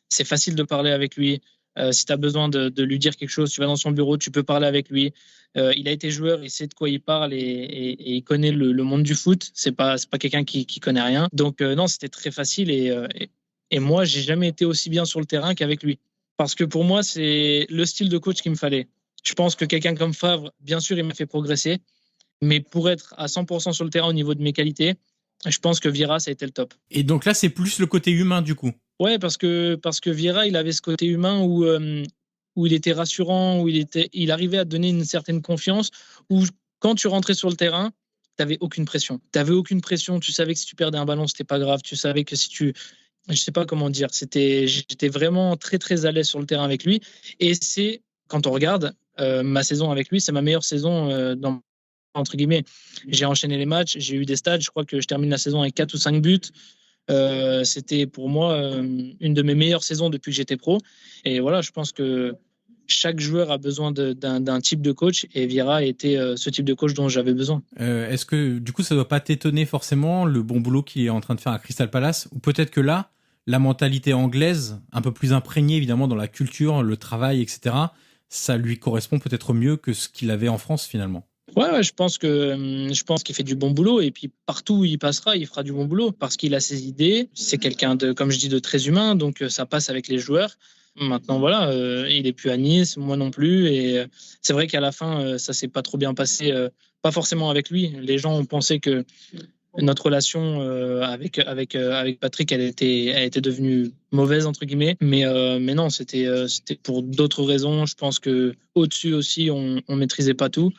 C'est facile de parler avec lui. Si tu as besoin de lui dire quelque chose, tu vas dans son bureau, tu peux parler avec lui. Il a été joueur, il sait de quoi il parle et il connaît le monde du foot. C'est pas quelqu'un qui connaît rien. Donc non, c'était très facile et moi, j'ai jamais été aussi bien sur le terrain qu'avec lui. Parce que pour moi, c'est le style de coach qu'il me fallait. Je pense que quelqu'un comme Favre, bien sûr, il m'a fait progresser, mais pour être à 100% sur le terrain au niveau de mes qualités, je pense que Vieira, ça a été le top. Et donc là, c'est plus le côté humain du coup. Ouais, parce que Vieira, il avait ce côté humain où il était rassurant, où il arrivait à donner une certaine confiance, où quand tu rentrais sur le terrain, tu n'avais aucune pression. Tu n'avais aucune pression, tu savais que si tu perdais un ballon, c'était pas grave, tu savais que si tu... Je sais pas comment dire, j'étais vraiment très très à l'aise sur le terrain avec lui. Et c'est, quand on regarde ma saison avec lui, c'est ma meilleure saison entre guillemets. J'ai enchaîné les matchs, j'ai eu des stats, je crois que je termine la saison avec 4 ou 5 buts. C'était pour moi une de mes meilleures saisons depuis que j'étais pro. Et voilà, je pense que chaque joueur a besoin d'un type de coach et Vieira était ce type de coach dont j'avais besoin. Est-ce que du coup ça doit pas t'étonner forcément le bon boulot qu'il est en train de faire à Crystal Palace, ou peut-être que là la mentalité anglaise, un peu plus imprégnée évidemment dans la culture, le travail, etc., ça lui correspond peut-être mieux que ce qu'il avait en France finalement? Ouais, je pense qu'il fait du bon boulot et puis partout où il passera, il fera du bon boulot parce qu'il a ses idées. C'est quelqu'un de, comme je dis, de très humain, donc ça passe avec les joueurs. Maintenant, voilà, il est plus à Nice, moi non plus, et c'est vrai qu'à la fin, ça s'est pas trop bien passé, pas forcément avec lui. Les gens ont pensé que notre relation avec Patrick, elle était devenue mauvaise entre guillemets, mais non, c'était pour d'autres raisons. Je pense que au-dessus aussi, on maîtrisait pas tout,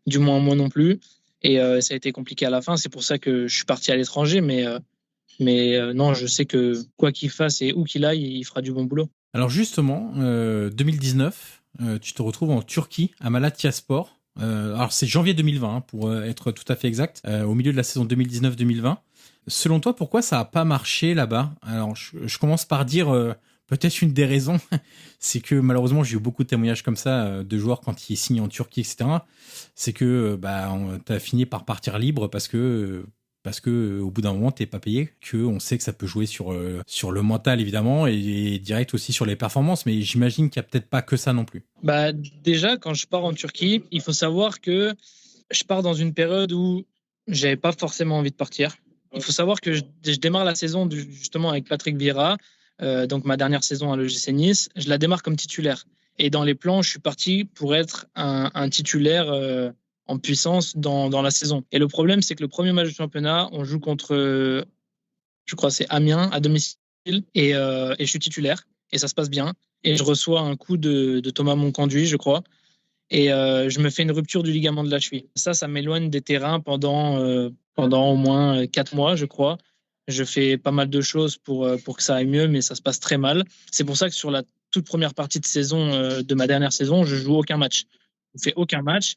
du moins moi non plus, et ça a été compliqué à la fin. C'est pour ça que je suis parti à l'étranger, mais non, je sais que quoi qu'il fasse et où qu'il aille, il fera du bon boulot. Alors justement, 2019, tu te retrouves en Turquie, à Malatyaspor. Alors c'est janvier 2020, pour être tout à fait exact, au milieu de la saison 2019-2020. Selon toi, pourquoi ça n'a pas marché là-bas? Alors je commence par dire peut-être une des raisons, c'est que malheureusement j'ai eu beaucoup de témoignages comme ça de joueurs quand ils signent en Turquie, etc. C'est que t'as fini par partir libre parce que au bout d'un moment t'es pas payé, que on sait que ça peut jouer sur le mental évidemment et direct aussi sur les performances, mais j'imagine qu'il y a peut-être pas que ça non plus. Déjà quand je pars en Turquie, il faut savoir que je pars dans une période où j'avais pas forcément envie de partir. Il faut savoir que je démarre la saison justement avec Patrick Vieira, donc ma dernière saison à l'OGC Nice, je la démarre comme titulaire. Et dans les plans, je suis parti pour être un titulaire en puissance dans la saison. Et le problème, c'est que le premier match du championnat, on joue contre, je crois, c'est Amiens à domicile, et je suis titulaire, et ça se passe bien. Et je reçois un coup de Thomas Monconduit, je crois, et je me fais une rupture du ligament de la cheville. Ça m'éloigne des terrains pendant au moins 4 mois, je crois. Je fais pas mal de choses pour que ça aille mieux, mais ça se passe très mal. C'est pour ça que sur la toute première partie de saison de ma dernière saison, je joue aucun match. Je fais aucun match.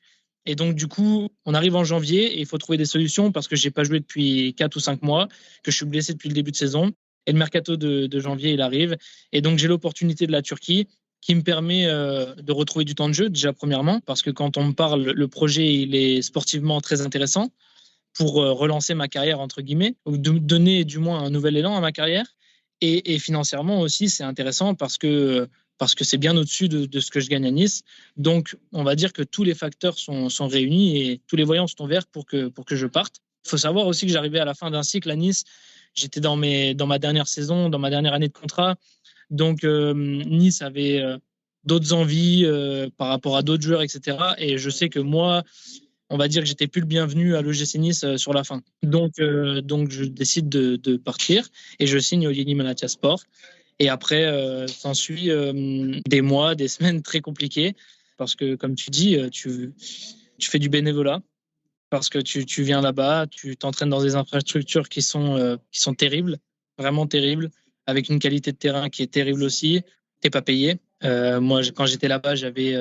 Et donc, du coup, on arrive en janvier et il faut trouver des solutions parce que j'ai pas joué depuis 4 ou 5 mois, que je suis blessé depuis le début de saison. Et le mercato de janvier, il arrive. Et donc, j'ai l'opportunité de la Turquie qui me permet de retrouver du temps de jeu, déjà premièrement, parce que quand on me parle, le projet, il est sportivement très intéressant pour relancer ma carrière, entre guillemets, ou de donner du moins un nouvel élan à ma carrière. Et financièrement aussi, c'est intéressant parce que c'est bien au-dessus de ce que je gagne à Nice. Donc, on va dire que tous les facteurs sont réunis et tous les voyants sont verts pour que je parte. Il faut savoir aussi que j'arrivais à la fin d'un cycle à Nice. J'étais dans ma dernière saison, dans ma dernière année de contrat. Donc, Nice avait d'autres envies par rapport à d'autres joueurs, etc. Et je sais que moi, on va dire que j'étais plus le bienvenu à l'OGC Nice sur la fin. Donc je décide de partir et je signe au Yeni Malatya Sport. Et après, s'ensuit des mois, des semaines très compliquées parce que, comme tu dis, tu fais du bénévolat parce que tu viens là-bas, tu t'entraînes dans des infrastructures qui sont terribles, vraiment terribles, avec une qualité de terrain qui est terrible aussi. T'es pas payé. Moi, quand j'étais là-bas, j'avais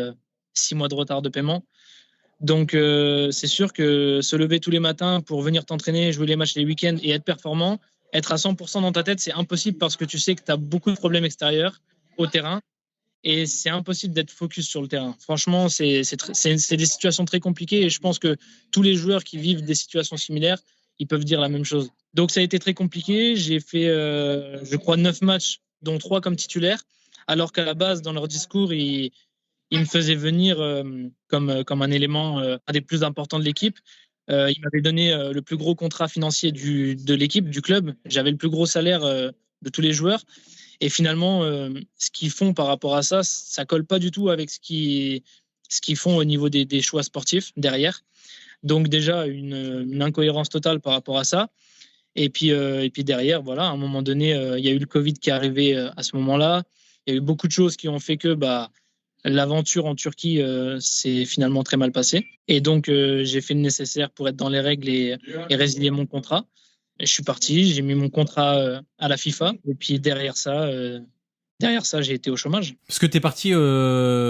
6 mois de retard de paiement. Donc, c'est sûr que se lever tous les matins pour venir t'entraîner, jouer les matchs les week-ends et être performant, être à 100% dans ta tête, c'est impossible parce que tu sais que tu as beaucoup de problèmes extérieurs au terrain et c'est impossible d'être focus sur le terrain. Franchement, c'est des situations très compliquées et je pense que tous les joueurs qui vivent des situations similaires, ils peuvent dire la même chose. Donc, ça a été très compliqué. J'ai fait, je crois, 9 matchs, dont 3 comme titulaire, alors qu'à la base, dans leur discours, ils me faisait venir comme un élément un des plus importants de l'équipe. Il m'avait donné le plus gros contrat financier de l'équipe, du club. J'avais le plus gros salaire de tous les joueurs. Et finalement, ce qu'ils font par rapport à ça, ça colle pas du tout avec ce qu'ils font au niveau des choix sportifs derrière. Donc déjà, une incohérence totale par rapport à ça. Et puis derrière, voilà, à un moment donné, il y a eu le Covid qui est arrivé à ce moment-là. Il y a eu beaucoup de choses qui ont fait que l'aventure en Turquie s'est finalement très mal passée. Et donc, j'ai fait le nécessaire pour être dans les règles et résilier mon contrat. Et je suis parti, j'ai mis mon contrat à la FIFA. Et puis derrière ça, j'ai été au chômage. Parce que t'es parti,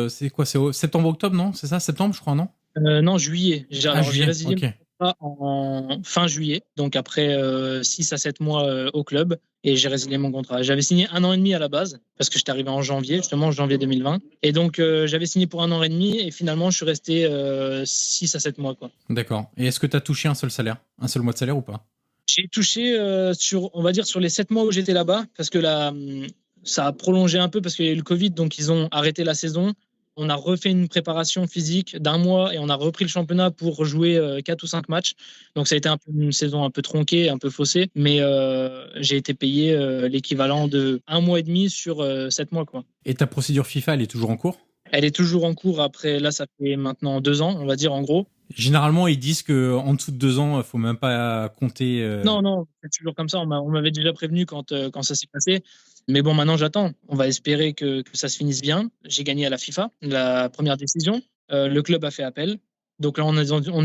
c'est quoi, c'est septembre-octobre, non? C'est ça, septembre, je crois, non? Non, juillet. J'ai résilié okay. mon contrat en fin juillet, donc après 6 à 7 mois au club, et j'ai résilié mon contrat. J'avais signé 1 an et demi à la base, parce que j'étais arrivé en janvier, justement, janvier 2020. Et donc, j'avais signé pour 1 an et demi, et finalement, je suis resté 6 à 7 mois, quoi. D'accord. Et est-ce que tu as touché un seul salaire? Un seul mois de salaire ou pas? J'ai touché, on va dire, sur les 7 mois où j'étais là-bas, parce que ça a prolongé un peu, parce qu'il y a eu le Covid, donc ils ont arrêté la saison. On a refait une préparation physique d'1 mois et on a repris le championnat pour jouer 4 ou 5 matchs. Donc ça a été une saison un peu tronquée, un peu faussée, mais j'ai été payé l'équivalent de 1 mois et demi sur 7 mois, quoi. Et ta procédure FIFA, elle est toujours en cours? Elle est toujours en cours. Après, là, ça fait maintenant 2 ans, on va dire, en gros. Généralement, ils disent qu'en dessous de 2 ans, il faut même pas compter. Non, c'est toujours comme ça. On m'avait déjà prévenu quand ça s'est passé. Mais bon, maintenant, j'attends. On va espérer que ça se finisse bien. J'ai gagné à la FIFA, la première décision. Le club a fait appel. Donc là, on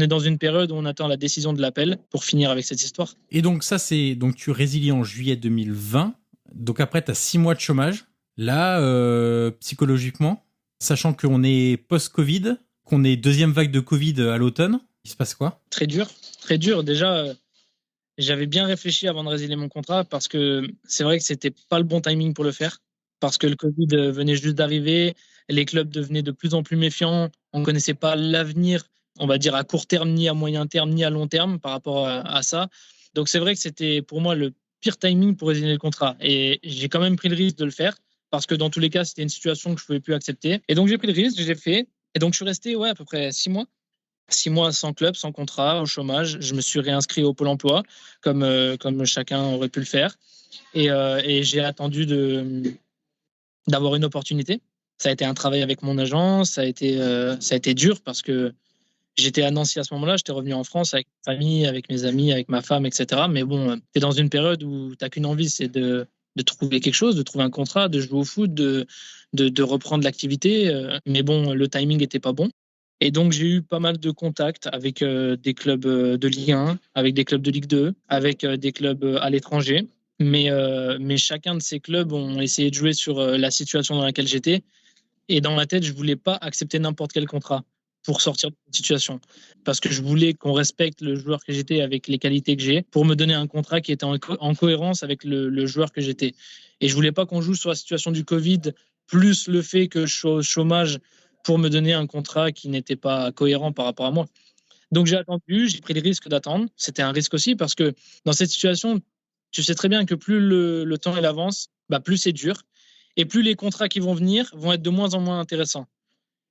est dans une période où on attend la décision de l'appel pour finir avec cette histoire. Et donc ça, donc tu résilies en juillet 2020. Donc après, tu as 6 mois de chômage. Là, psychologiquement, sachant qu'on est post-Covid, qu'on est deuxième vague de Covid à l'automne, il se passe quoi? Très dur. Déjà, j'avais bien réfléchi avant de résilier mon contrat parce que c'est vrai que c'était pas le bon timing pour le faire. Parce que le Covid venait juste d'arriver, les clubs devenaient de plus en plus méfiants, on connaissait pas l'avenir, on va dire à court terme, ni à moyen terme, ni à long terme par rapport à ça. Donc c'est vrai que c'était pour moi le pire timing pour résilier le contrat. Et j'ai quand même pris le risque de le faire parce que dans tous les cas, c'était une situation que je pouvais plus accepter. Et donc j'ai pris le risque, j'ai fait. Et donc je suis resté à peu près 6 mois. 6 mois sans club, sans contrat, au chômage. Je me suis réinscrit au Pôle emploi, comme chacun aurait pu le faire. Et j'ai attendu d'avoir une opportunité. Ça a été un travail avec mon agent, ça a été dur parce que J'étais à Nancy à ce moment-là, j'étais revenu en France avec ma famille, avec mes amis, avec ma femme, etc. Mais bon, tu es dans une période où tu n'as qu'une envie, c'est de trouver quelque chose, de trouver un contrat, de jouer au foot, de reprendre l'activité. Mais bon, le timing n'était pas bon. Et donc, j'ai eu pas mal de contacts avec des clubs de Ligue 1, avec des clubs de Ligue 2, avec des clubs à l'étranger. Mais chacun de ces clubs ont essayé de jouer sur la situation dans laquelle j'étais. Et dans ma tête, je ne voulais pas accepter n'importe quel contrat pour sortir de cette situation. Parce que je voulais qu'on respecte le joueur que j'étais avec les qualités que j'ai pour me donner un contrat qui était en cohérence avec le joueur que j'étais. Et je ne voulais pas qu'on joue sur la situation du Covid, plus le fait que je sois au chômage pour me donner un contrat qui n'était pas cohérent par rapport à moi. Donc j'ai attendu, j'ai pris le risque d'attendre. C'était un risque aussi parce que dans cette situation, tu sais très bien que plus le temps il avance, plus c'est dur. Et plus les contrats qui vont venir vont être de moins en moins intéressants.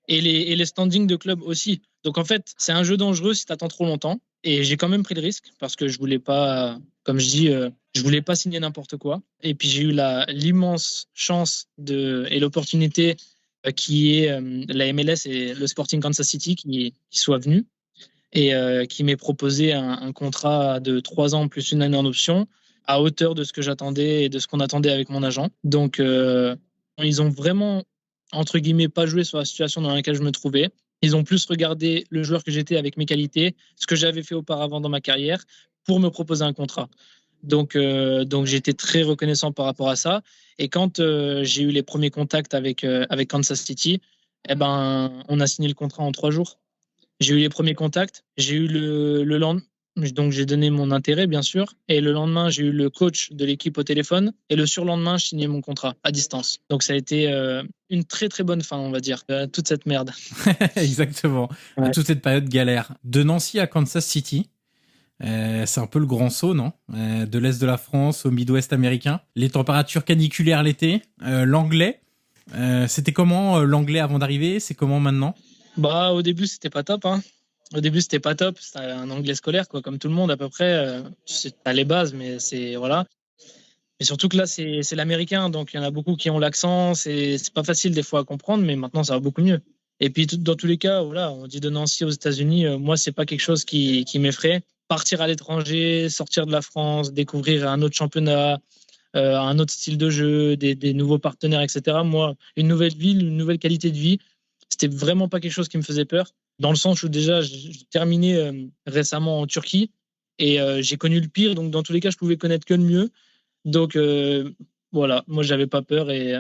Et les standings de club aussi. Donc en fait, c'est un jeu dangereux si tu attends trop longtemps. Et j'ai quand même pris le risque parce que je voulais pas, comme je dis, je voulais pas signer n'importe quoi. Et puis j'ai eu l'immense chance et l'opportunité qui est la MLS et le Sporting Kansas City qui soit venu et qui m'ait proposé un contrat de 3 ans plus une année en option à hauteur de ce que j'attendais et de ce qu'on attendait avec mon agent. Donc, ils ont vraiment, entre guillemets, pas joué sur la situation dans laquelle je me trouvais. Ils ont plus regardé le joueur que j'étais avec mes qualités, ce que j'avais fait auparavant dans ma carrière, pour me proposer un contrat. Donc j'étais très reconnaissant par rapport à ça. Et quand j'ai eu les premiers contacts avec Kansas City, on a signé le contrat en 3 jours. J'ai eu les premiers contacts, j'ai eu le lendemain. Donc, j'ai donné mon intérêt, bien sûr. Et le lendemain, j'ai eu le coach de l'équipe au téléphone. Et le surlendemain, je signais mon contrat à distance. Donc, ça a été une très, très bonne fin, on va dire, toute cette merde. Exactement. Ouais. Toute cette période galère. De Nancy à Kansas City, c'est un peu le grand saut, non ? De l'Est de la France au Midwest américain. Les températures caniculaires l'été. L'anglais. C'était comment l'anglais avant d'arriver ? C'est comment maintenant ? Au début, c'était pas top, hein. Au début, c'était pas top. C'était un anglais scolaire, quoi, comme tout le monde à peu près. T'as les bases, mais c'est voilà. Mais surtout que là, c'est l'américain, donc il y en a beaucoup qui ont l'accent. C'est pas facile des fois à comprendre, mais maintenant, ça va beaucoup mieux. Et puis, dans tous les cas, voilà, on dit de Nancy aux États-Unis. Moi, c'est pas quelque chose qui m'effraie. Partir à l'étranger, sortir de la France, découvrir un autre championnat, un autre style de jeu, des nouveaux partenaires, etc. Moi, une nouvelle ville, une nouvelle qualité de vie, c'était vraiment pas quelque chose qui me faisait peur. Dans le sens où déjà, j'ai terminé récemment en Turquie et j'ai connu le pire. Donc, dans tous les cas, je pouvais connaître que le mieux. Donc, voilà, moi, j'avais pas peur et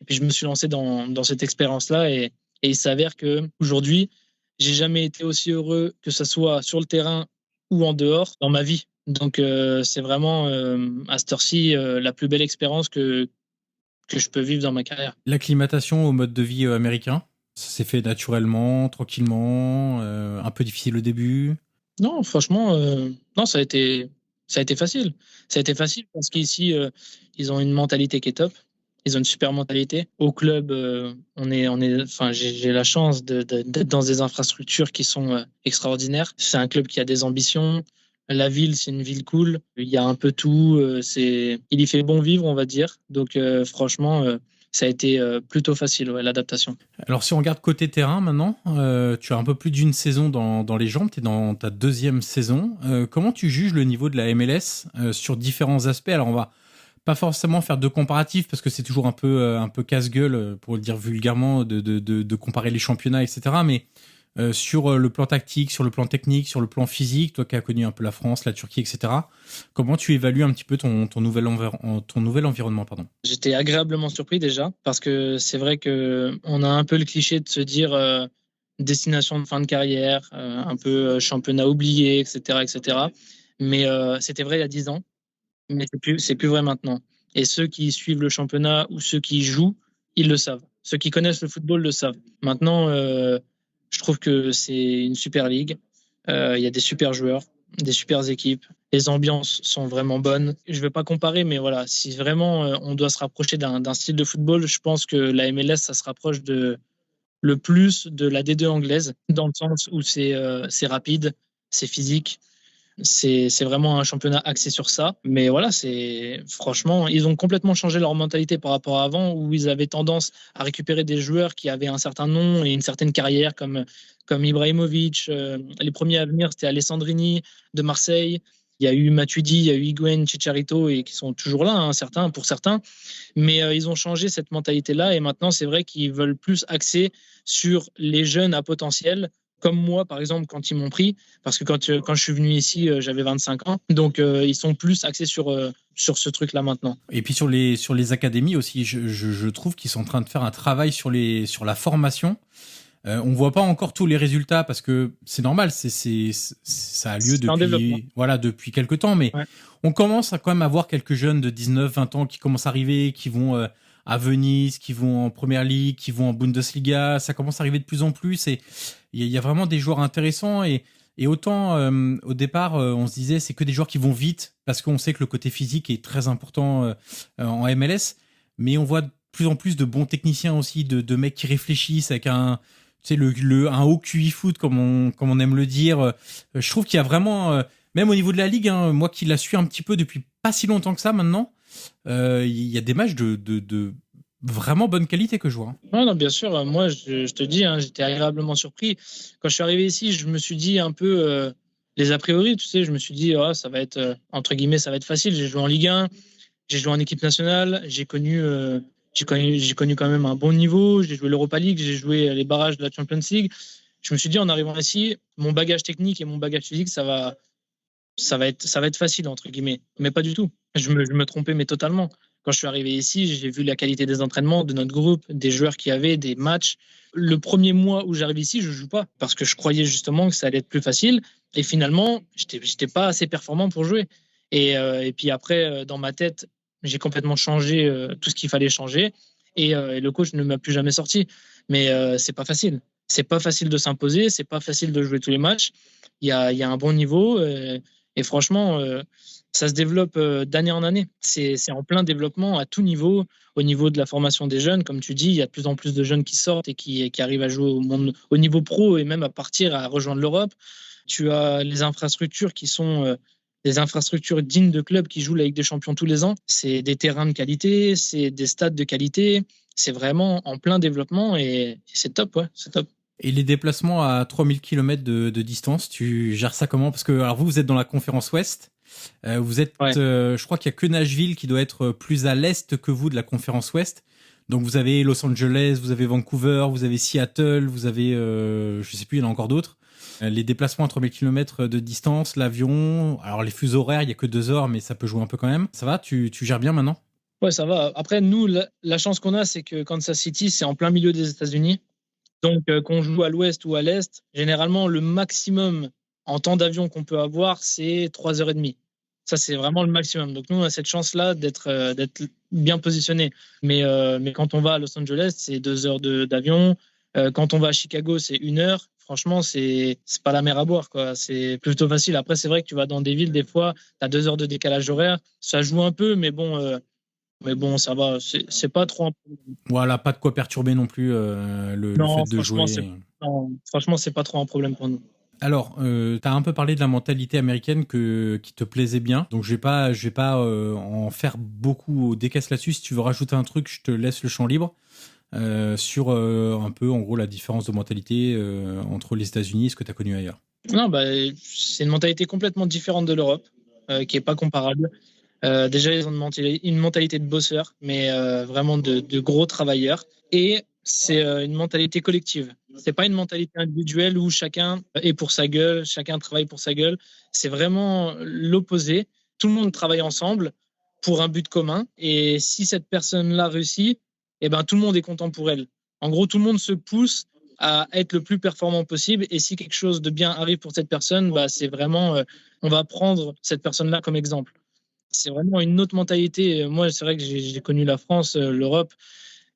puis je me suis lancé dans cette expérience-là. Et il s'avère qu'aujourd'hui, j'ai jamais été aussi heureux, que ce soit sur le terrain ou en dehors, dans ma vie. Donc, c'est vraiment, à cette heure-ci, la plus belle expérience que je peux vivre dans ma carrière. L'acclimatation au mode de vie américain ? Ça s'est fait naturellement, tranquillement, un peu difficile au début ? Non, franchement, non, ça a été facile. Ça a été facile parce qu'ici, ils ont une mentalité qui est top. Ils ont une super mentalité. Au club, j'ai la chance d'être dans des infrastructures qui sont extraordinaires. C'est un club qui a des ambitions. La ville, c'est une ville cool. Il y a un peu tout. Il y fait bon vivre, on va dire. Donc, franchement, ça a été plutôt facile, l'adaptation. Alors, si on regarde côté terrain maintenant, tu as un peu plus d'une saison dans les jambes, tu es dans ta 2e saison. Comment tu juges le niveau de la MLS sur différents aspects ? Alors, on va pas forcément faire de comparatifs parce que c'est toujours un peu casse-gueule, pour le dire vulgairement, de comparer les championnats, etc. Mais sur le plan tactique, sur le plan technique, sur le plan physique, toi qui as connu un peu la France, la Turquie, etc., comment tu évalues un petit peu ton nouvel environnement, pardon ? J'étais agréablement surpris déjà, parce que c'est vrai qu'on a un peu le cliché de se dire destination de fin de carrière, un peu championnat oublié, etc., etc. Mais c'était vrai il y a 10 ans, mais c'est plus vrai maintenant. Et ceux qui suivent le championnat ou ceux qui y jouent, ils le savent. Ceux qui connaissent le football le savent. Maintenant, je trouve que c'est une super ligue. Il y a des super joueurs, des super équipes. Les ambiances sont vraiment bonnes. Je ne vais pas comparer, mais voilà, si vraiment on doit se rapprocher d'un style de football, je pense que la MLS, ça se rapproche le plus de la D2 anglaise, dans le sens où c'est rapide, c'est physique. C'est vraiment un championnat axé sur ça. Mais voilà, franchement, ils ont complètement changé leur mentalité par rapport à avant, où ils avaient tendance à récupérer des joueurs qui avaient un certain nom et une certaine carrière, comme Ibrahimovic. Les premiers à venir, c'était Alessandrini de Marseille. Il y a eu Matuidi, il y a eu Higuaín, Chicharito, et qui sont toujours là, hein, pour certains. Mais ils ont changé cette mentalité-là, et maintenant, c'est vrai qu'ils veulent plus axer sur les jeunes à potentiel, comme moi, par exemple, quand ils m'ont pris, parce que quand je suis venu ici, j'avais 25 ans. Donc, ils sont plus axés sur ce truc-là maintenant. Et puis sur les académies aussi, je trouve qu'ils sont en train de faire un travail sur la formation. On voit pas encore tous les résultats parce que c'est normal, ça a lieu depuis quelques temps, mais on commence à quand même avoir quelques jeunes de 19, 20 ans qui commencent à arriver, qui vont à Venise, qui vont en Première Ligue, qui vont en Bundesliga. Ça commence à arriver de plus en plus et il y a vraiment des joueurs intéressants et autant au départ on se disait c'est que des joueurs qui vont vite parce qu'on sait que le côté physique est très important en MLS, mais on voit de plus en plus de bons techniciens aussi, de mecs qui réfléchissent avec un haut QI foot comme on aime le dire. Je trouve qu'il y a vraiment même au niveau de la ligue, hein, moi qui la suis un petit peu depuis pas si longtemps que ça maintenant, il y a des matchs de vraiment bonne qualité que je vois. Non, bien sûr. Moi, je te dis, hein, j'étais agréablement surpris. Quand je suis arrivé ici, je me suis dit un peu les a priori, tu sais, je me suis dit, ça va être, entre guillemets, ça va être facile. J'ai joué en Ligue 1, j'ai joué en équipe nationale, j'ai connu quand même un bon niveau, j'ai joué l'Europa League, j'ai joué les barrages de la Champions League. Je me suis dit, en arrivant ici, mon bagage technique et mon bagage physique, ça va être facile, entre guillemets. Mais pas du tout. Je me trompais, mais totalement. Quand je suis arrivé ici, j'ai vu la qualité des entraînements, de notre groupe, des joueurs qu'il y avait, des matchs. Le premier mois où j'arrive ici, je joue pas parce que je croyais justement que ça allait être plus facile. Et finalement, j'étais pas assez performant pour jouer. Et puis après, dans ma tête, j'ai complètement changé tout ce qu'il fallait changer. Et le coach ne m'a plus jamais sorti. Mais c'est pas facile. C'est pas facile de s'imposer. C'est pas facile de jouer tous les matchs. Il y a un bon niveau. Et franchement, ça se développe d'année en année. C'est en plein développement à tout niveau. Au niveau de la formation des jeunes, comme tu dis, il y a de plus en plus de jeunes qui sortent et qui arrivent à jouer au niveau pro et même à partir, à rejoindre l'Europe. Tu as les infrastructures qui sont des infrastructures dignes de clubs qui jouent la Ligue des Champions tous les ans. C'est des terrains de qualité, c'est des stades de qualité. C'est vraiment en plein développement et c'est top, ouais, c'est top. Et les déplacements à 3000 km de distance, tu gères ça comment ? Parce que alors vous êtes dans la conférence Ouest. Vous êtes, je crois qu'il y a que Nashville qui doit être plus à l'est que vous de la conférence Ouest. Donc vous avez Los Angeles, vous avez Vancouver, vous avez Seattle, vous avez, je sais plus, il y en a encore d'autres. Les déplacements à 3000 km de distance, l'avion, alors les fuseaux horaires, il y a que 2 heures, mais ça peut jouer un peu quand même. Ça va ? Tu gères bien maintenant ? Ouais, ça va. Après, nous, la chance qu'on a, c'est que Kansas City, c'est en plein milieu des États-Unis. Donc, qu'on joue à l'ouest ou à l'est, généralement, le maximum en temps d'avion qu'on peut avoir, c'est 3h30. Ça, c'est vraiment le maximum. Donc, nous, on a cette chance-là d'être bien positionné. Mais quand on va à Los Angeles, c'est 2 heures d'avion. Quand on va à Chicago, c'est 1 heure. Franchement, c'est pas la mer à boire, quoi. C'est plutôt facile. Après, c'est vrai que tu vas dans des villes, des fois, tu as 2 heures de décalage horaire. Ça joue un peu, mais bon, ça va. C'est pas trop un problème. Voilà, pas de quoi perturber non plus le fait de jouer. Franchement, c'est pas trop un problème pour nous. Alors, tu as un peu parlé de la mentalité américaine qui te plaisait bien. Donc, je vais pas en faire beaucoup des caisses là-dessus. Si tu veux rajouter un truc, je te laisse le champ libre sur un peu, en gros, la différence de mentalité entre les États-Unis et ce que tu as connu ailleurs. Non, c'est une mentalité complètement différente de l'Europe, qui est pas comparable. Déjà, ils ont une mentalité de bosseurs, mais vraiment de gros travailleurs. Et c'est une mentalité collective. C'est pas une mentalité individuelle où chacun est pour sa gueule, chacun travaille pour sa gueule. C'est vraiment l'opposé. Tout le monde travaille ensemble pour un but commun. Et si cette personne-là réussit, tout le monde est content pour elle. En gros, tout le monde se pousse à être le plus performant possible. Et si quelque chose de bien arrive pour cette personne, c'est vraiment, on va prendre cette personne-là comme exemple. C'est vraiment une autre mentalité. Moi, c'est vrai que j'ai connu la France, l'Europe.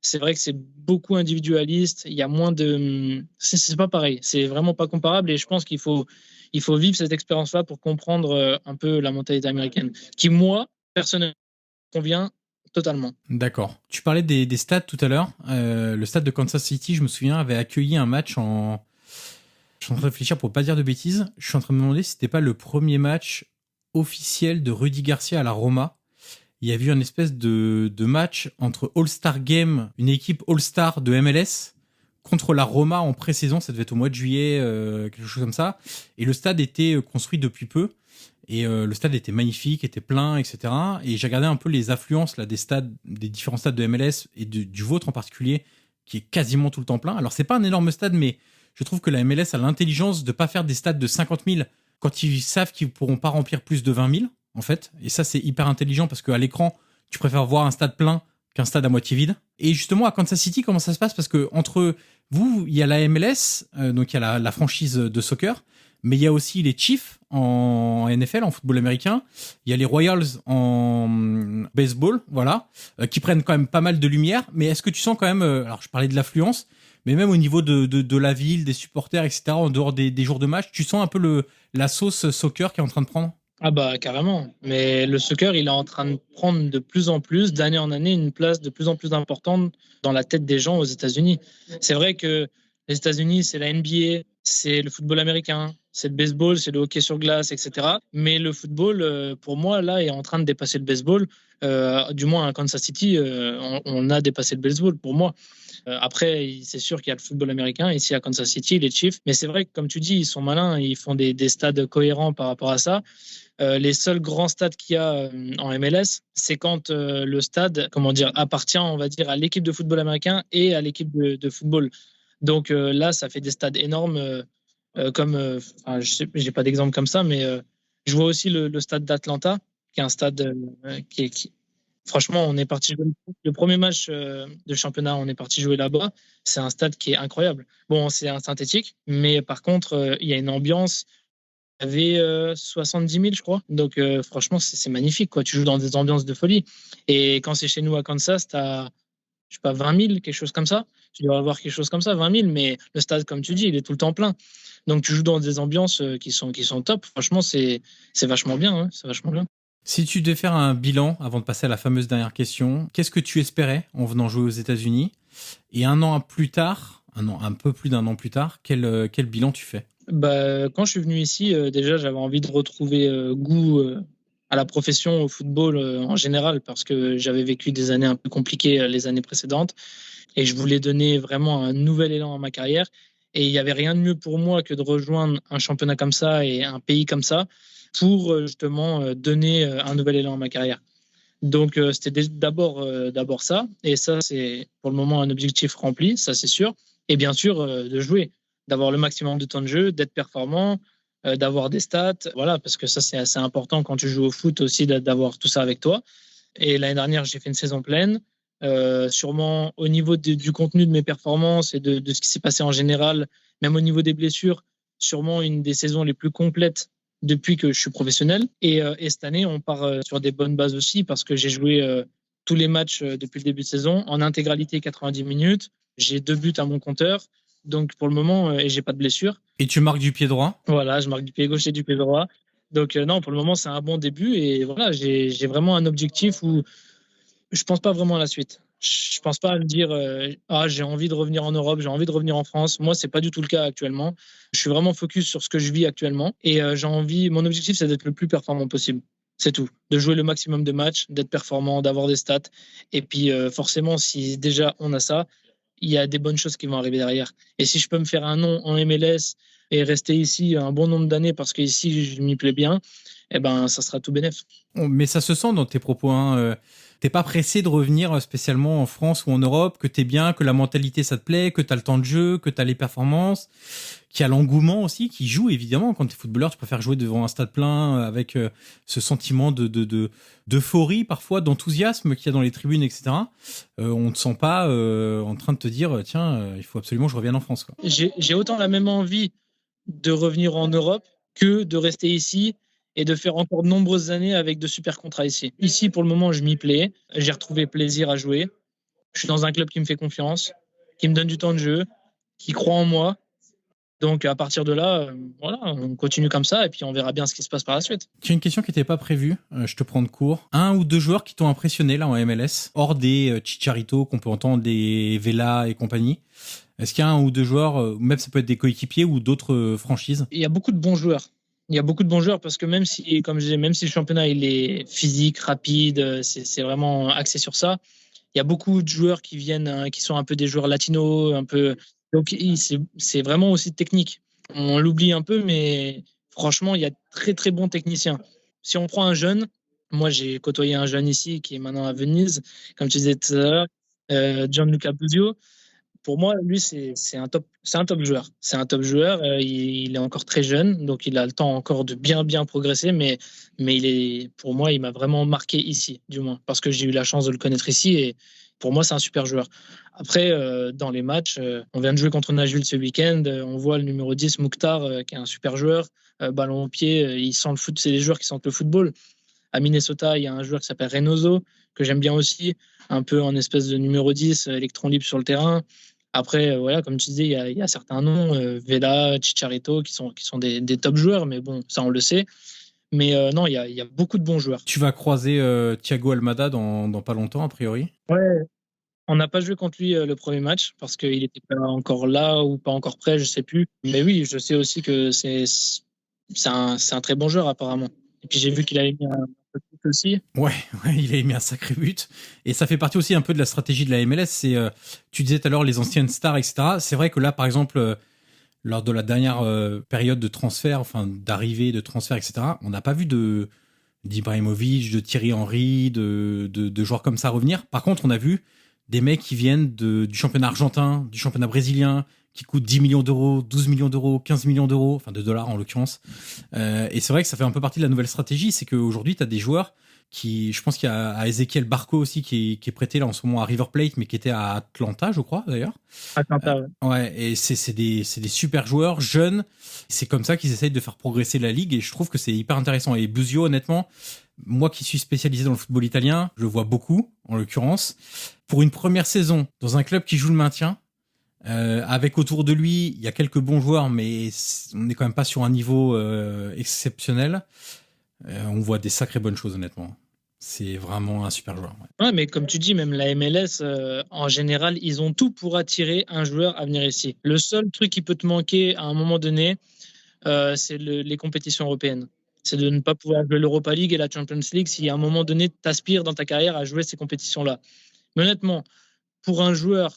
C'est vrai que c'est beaucoup individualiste. Il y a moins de... C'est pas pareil. C'est vraiment pas comparable. Et je pense qu'il faut vivre cette expérience-là pour comprendre un peu la mentalité américaine, qui, moi, personnellement, convient totalement. D'accord. Tu parlais des stades tout à l'heure. Le stade de Kansas City, je me souviens, avait accueilli un match Je suis en train de réfléchir pour pas dire de bêtises. Je suis en train de me demander si c'était pas le premier match officiel de Rudy Garcia à la Roma. Il y a eu une espèce de match entre All-Star Game, une équipe All-Star de MLS, contre la Roma en pré-saison. Ça devait être au mois de juillet, quelque chose comme ça. Et le stade était construit depuis peu. Et le stade était magnifique, était plein, etc. Et j'ai regardé un peu les affluences là, des différents stades de MLS et du vôtre en particulier, qui est quasiment tout le temps plein. Alors, c'est pas un énorme stade, mais je trouve que la MLS a l'intelligence de pas faire des stades de 50 000 quand ils savent qu'ils pourront pas remplir plus de 20 000, en fait. Et ça, c'est hyper intelligent parce qu'à l'écran, tu préfères voir un stade plein qu'un stade à moitié vide. Et justement, à Kansas City, comment ça se passe? Parce que entre vous, il y a la MLS, donc il y a la franchise de soccer, mais il y a aussi les Chiefs en NFL, en football américain. Il y a les Royals en baseball, voilà, qui prennent quand même pas mal de lumière. Mais est-ce que tu sens quand même, alors je parlais de l'affluence, mais même au niveau de la ville, des supporters, etc., en dehors des jours de match, tu sens un peu la sauce soccer qui est en train de prendre? Ah bah carrément, mais le soccer, il est en train de prendre de plus en plus, d'année en année, une place de plus en plus importante dans la tête des gens aux États-Unis. C'est vrai que les États-Unis, c'est la NBA, c'est le football américain, c'est le baseball, c'est le hockey sur glace, etc. Mais le football, pour moi, là, est en train de dépasser le baseball. Du moins à Kansas City, on a dépassé le baseball pour moi. Après, c'est sûr qu'il y a le football américain ici à Kansas City, les Chiefs. Mais c'est vrai que, comme tu dis, ils sont malins, ils font des stades cohérents par rapport à ça. Les seuls grands stades qu'il y a en MLS, c'est quand le stade, appartient, on va dire, à l'équipe de football américain et à l'équipe de football. Donc là, ça fait des stades énormes, j'ai pas d'exemple comme ça, mais je vois aussi le stade d'Atlanta, qui est un stade franchement, on est parti jouer le premier match de championnat, on est parti jouer là-bas. C'est un stade qui est incroyable. Bon, c'est un synthétique, mais par contre, il y a une ambiance. Il y avait 70 000, je crois. Donc, franchement, c'est magnifique, quoi. Tu joues dans des ambiances de folie. Et quand c'est chez nous à Kansas, tu as, je sais pas, 20 000, quelque chose comme ça. Tu dois avoir quelque chose comme ça, 20 000, mais le stade, comme tu dis, il est tout le temps plein. Donc, tu joues dans des ambiances qui sont top. Franchement, c'est vachement bien. Hein. C'est vachement bien. Si tu devais faire un bilan avant de passer à la fameuse dernière question, qu'est-ce que tu espérais en venant jouer aux États-Unis? Et un peu plus d'un an plus tard, quel bilan tu fais? Quand je suis venu ici, déjà, j'avais envie de retrouver goût à la profession, au football en général, parce que j'avais vécu des années un peu compliquées les années précédentes. Et je voulais donner vraiment un nouvel élan à ma carrière. Et il n'y avait rien de mieux pour moi que de rejoindre un championnat comme ça et un pays comme ça pour justement donner un nouvel élan à ma carrière. Donc, c'était d'abord ça. Et ça, c'est pour le moment un objectif rempli, ça c'est sûr. Et bien sûr, de jouer, d'avoir le maximum de temps de jeu, d'être performant, d'avoir des stats. Voilà, parce que ça, c'est assez important quand tu joues au foot aussi, d'avoir tout ça avec toi. Et l'année dernière, j'ai fait une saison pleine. Sûrement au niveau du contenu de mes performances et de ce qui s'est passé en général, même au niveau des blessures, sûrement une des saisons les plus complètes depuis que je suis professionnel. Et cette année, on part sur des bonnes bases aussi parce que j'ai joué tous les matchs depuis le début de saison en intégralité 90 minutes. J'ai 2 buts à mon compteur. Donc pour le moment, et j'ai pas de blessure. Et tu marques du pied droit? Voilà, je marque du pied gauche et du pied droit. Donc non, pour le moment, c'est un bon début. Et voilà, j'ai vraiment un objectif où je pense pas vraiment à la suite. Je pense pas à me dire j'ai envie de revenir en Europe, j'ai envie de revenir en France. Moi, c'est pas du tout le cas actuellement. Je suis vraiment focus sur ce que je vis actuellement et mon objectif, c'est d'être le plus performant possible. C'est tout. De jouer le maximum de matchs, d'être performant, d'avoir des stats. Et puis forcément, si déjà on a ça, il y a des bonnes choses qui vont arriver derrière. Et si je peux me faire un nom en MLS et rester ici un bon nombre d'années parce qu'ici je m'y plais bien, eh ben ça sera tout bénef. Mais ça se sent dans tes propos, hein. T'es pas pressé de revenir spécialement en France ou en Europe, que t'es bien, que la mentalité ça te plaît, que t'as le temps de jeu, que t'as les performances, qu'il y a l'engouement aussi qui joue évidemment. Quand t'es footballeur, tu préfères jouer devant un stade plein avec ce sentiment d'euphorie parfois, d'enthousiasme qu'il y a dans les tribunes, etc. On ne te sent pas en train de te dire tiens, il faut absolument que je revienne en France, quoi. J'ai autant la même envie de revenir en Europe que de rester ici et de faire encore de nombreuses années avec de super contrats ici. Ici, pour le moment, je m'y plais. J'ai retrouvé plaisir à jouer. Je suis dans un club qui me fait confiance, qui me donne du temps de jeu, qui croit en moi. Donc, à partir de là, voilà, on continue comme ça et puis on verra bien ce qui se passe par la suite. J'ai une question qui n'était pas prévue. Je te prends de court. 1 ou 2 joueurs qui t'ont impressionné là en MLS, hors des Chicharito qu'on peut entendre, des Vela et compagnie. Est-ce qu'il y a un ou deux joueurs, même ça peut être des coéquipiers ou d'autres franchises? Il y a beaucoup de bons joueurs. Il y a beaucoup de bons joueurs parce que même si, comme je disais, même si le championnat il est physique, rapide, c'est vraiment axé sur ça. Il y a beaucoup de joueurs qui viennent, qui sont un peu des joueurs latinos, un peu. Donc c'est vraiment aussi technique. On l'oublie un peu, mais franchement, il y a très très bons techniciens. Si on prend un jeune, moi j'ai côtoyé un jeune ici qui est maintenant à Venise, comme tu disais tout à l'heure, Gianluca Busio. Pour moi, lui, c'est un top joueur. C'est un top joueur. Il est encore très jeune, donc il a le temps encore de bien progresser. Mais pour moi, il m'a vraiment marqué ici, du moins, parce que j'ai eu la chance de le connaître ici. Et pour moi, c'est un super joueur. Après, dans les matchs, on vient de jouer contre Nashville ce week-end. On voit le numéro 10, Mouktar, qui est un super joueur. Ballon au pied, il sent le foot. C'est des joueurs qui sentent le football. À Minnesota, il y a un joueur qui s'appelle Reynoso, que j'aime bien aussi, un peu en espèce de numéro 10, électron libre sur le terrain. Après, voilà, comme tu disais, il y a certains noms, Vela, Chicharito, qui sont des top joueurs, mais bon, ça on le sait. Mais non, il y a beaucoup de bons joueurs. Tu vas croiser Thiago Almada dans pas longtemps, a priori? Ouais, on n'a pas joué contre lui le premier match parce qu'il n'était pas encore là ou pas encore prêt, je sais plus. Mais oui, je sais aussi que c'est un très bon joueur apparemment. Et puis j'ai vu qu'il avait mis un peu de but aussi. Ouais, il a mis un sacré but. Et ça fait partie aussi un peu de la stratégie de la MLS. C'est, tu disais tout à l'heure les anciennes stars, etc. C'est vrai que là, par exemple, lors de la dernière période de transfert, enfin d'arrivée, de transfert, etc., on n'a pas vu d'Ibrahimovic, de Thierry Henry, de joueurs comme ça revenir. Par contre, on a vu des mecs qui viennent du championnat argentin, du championnat brésilien, qui coûtent 10 millions d'euros, 12 millions d'euros, 15 millions d'euros, enfin de dollars en l'occurrence. Et c'est vrai que ça fait un peu partie de la nouvelle stratégie, c'est qu'aujourd'hui, tu as des joueurs je pense qu'il y a Ezequiel Barco aussi qui est prêté là en ce moment à River Plate, mais qui était à Atlanta, je crois d'ailleurs. Atlanta, ouais. Ouais, et c'est des super joueurs, jeunes. C'est comme ça qu'ils essayent de faire progresser la ligue, et je trouve que c'est hyper intéressant. Et Busio, honnêtement, moi qui suis spécialisé dans le football italien, je le vois beaucoup, en l'occurrence. Pour une première saison, dans un club qui joue le maintien, avec autour de lui, il y a quelques bons joueurs, mais on n'est quand même pas sur un niveau exceptionnel. On voit des sacrées bonnes choses, honnêtement. C'est vraiment un super joueur. Ouais, mais comme tu dis, même la MLS, en général, ils ont tout pour attirer un joueur à venir ici. Le seul truc qui peut te manquer à un moment donné, c'est les compétitions européennes. C'est de ne pas pouvoir jouer l'Europa League et la Champions League si à un moment donné, tu aspires dans ta carrière à jouer ces compétitions-là. Mais honnêtement, pour un joueur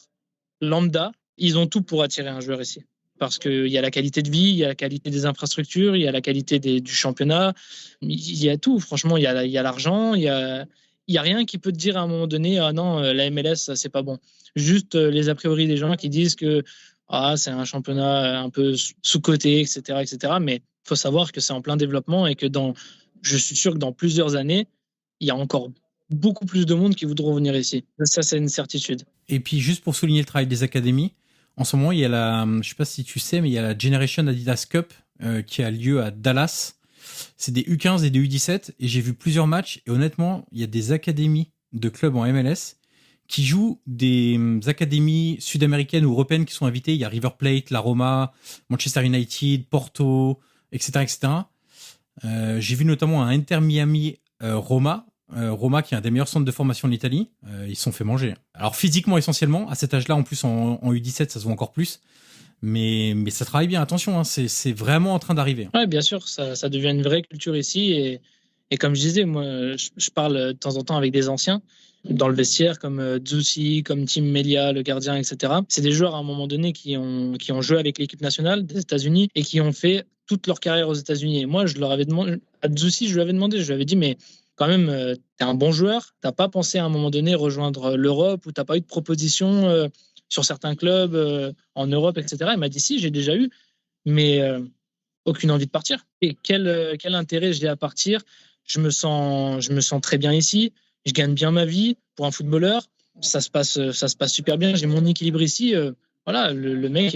lambda, ils ont tout pour attirer un joueur ici. Parce qu'il y a la qualité de vie, il y a la qualité des infrastructures, il y a la qualité du championnat, il y a tout. Franchement, il y a l'argent, il y a rien qui peut te dire à un moment donné, ah non, la MLS, c'est pas bon. Juste les a priori des gens qui disent que c'est un championnat un peu sous-coté, etc., etc. Mais il faut savoir que c'est en plein développement et que je suis sûr que dans plusieurs années, il y a encore beaucoup plus de monde qui voudront venir ici. Ça, c'est une certitude. Et puis, juste pour souligner le travail des académies, en ce moment, il y a je sais pas si tu sais, mais il y a la Generation Adidas Cup qui a lieu à Dallas. C'est des U15 et des U17, et j'ai vu plusieurs matchs, et honnêtement, il y a des académies de clubs en MLS qui jouent des académies sud-américaines ou européennes qui sont invitées. Il y a River Plate, la Roma, Manchester United, Porto, etc., etc. J'ai vu notamment un Inter Miami Roma, qui est un des meilleurs centres de formation d'Italie. Ils se sont fait manger. Alors physiquement essentiellement, à cet âge-là, en plus en U17, ça se voit encore plus. Mais ça travaille bien, attention, hein, c'est vraiment en train d'arriver. Oui, bien sûr, ça devient une vraie culture ici. Et comme je disais, moi, je parle de temps en temps avec des anciens dans le vestiaire, comme Zusi, comme Tim Melia, le gardien, etc. C'est des joueurs à un moment donné qui ont joué avec l'équipe nationale des États-Unis et qui ont fait toute leur carrière aux États-Unis. Et moi, je leur avais demandé, à Zusi, je lui avais dit, mais quand même, t'es un bon joueur, t'as pas pensé à un moment donné rejoindre l'Europe ou t'as pas eu de proposition sur certains clubs en Europe, etc. Il m'a dit si, j'ai déjà eu, mais aucune envie de partir. Et quel intérêt j'ai à partir? Je me sens très bien ici, je gagne bien ma vie pour un footballeur, ça se passe super bien, j'ai mon équilibre ici. Voilà, le mec,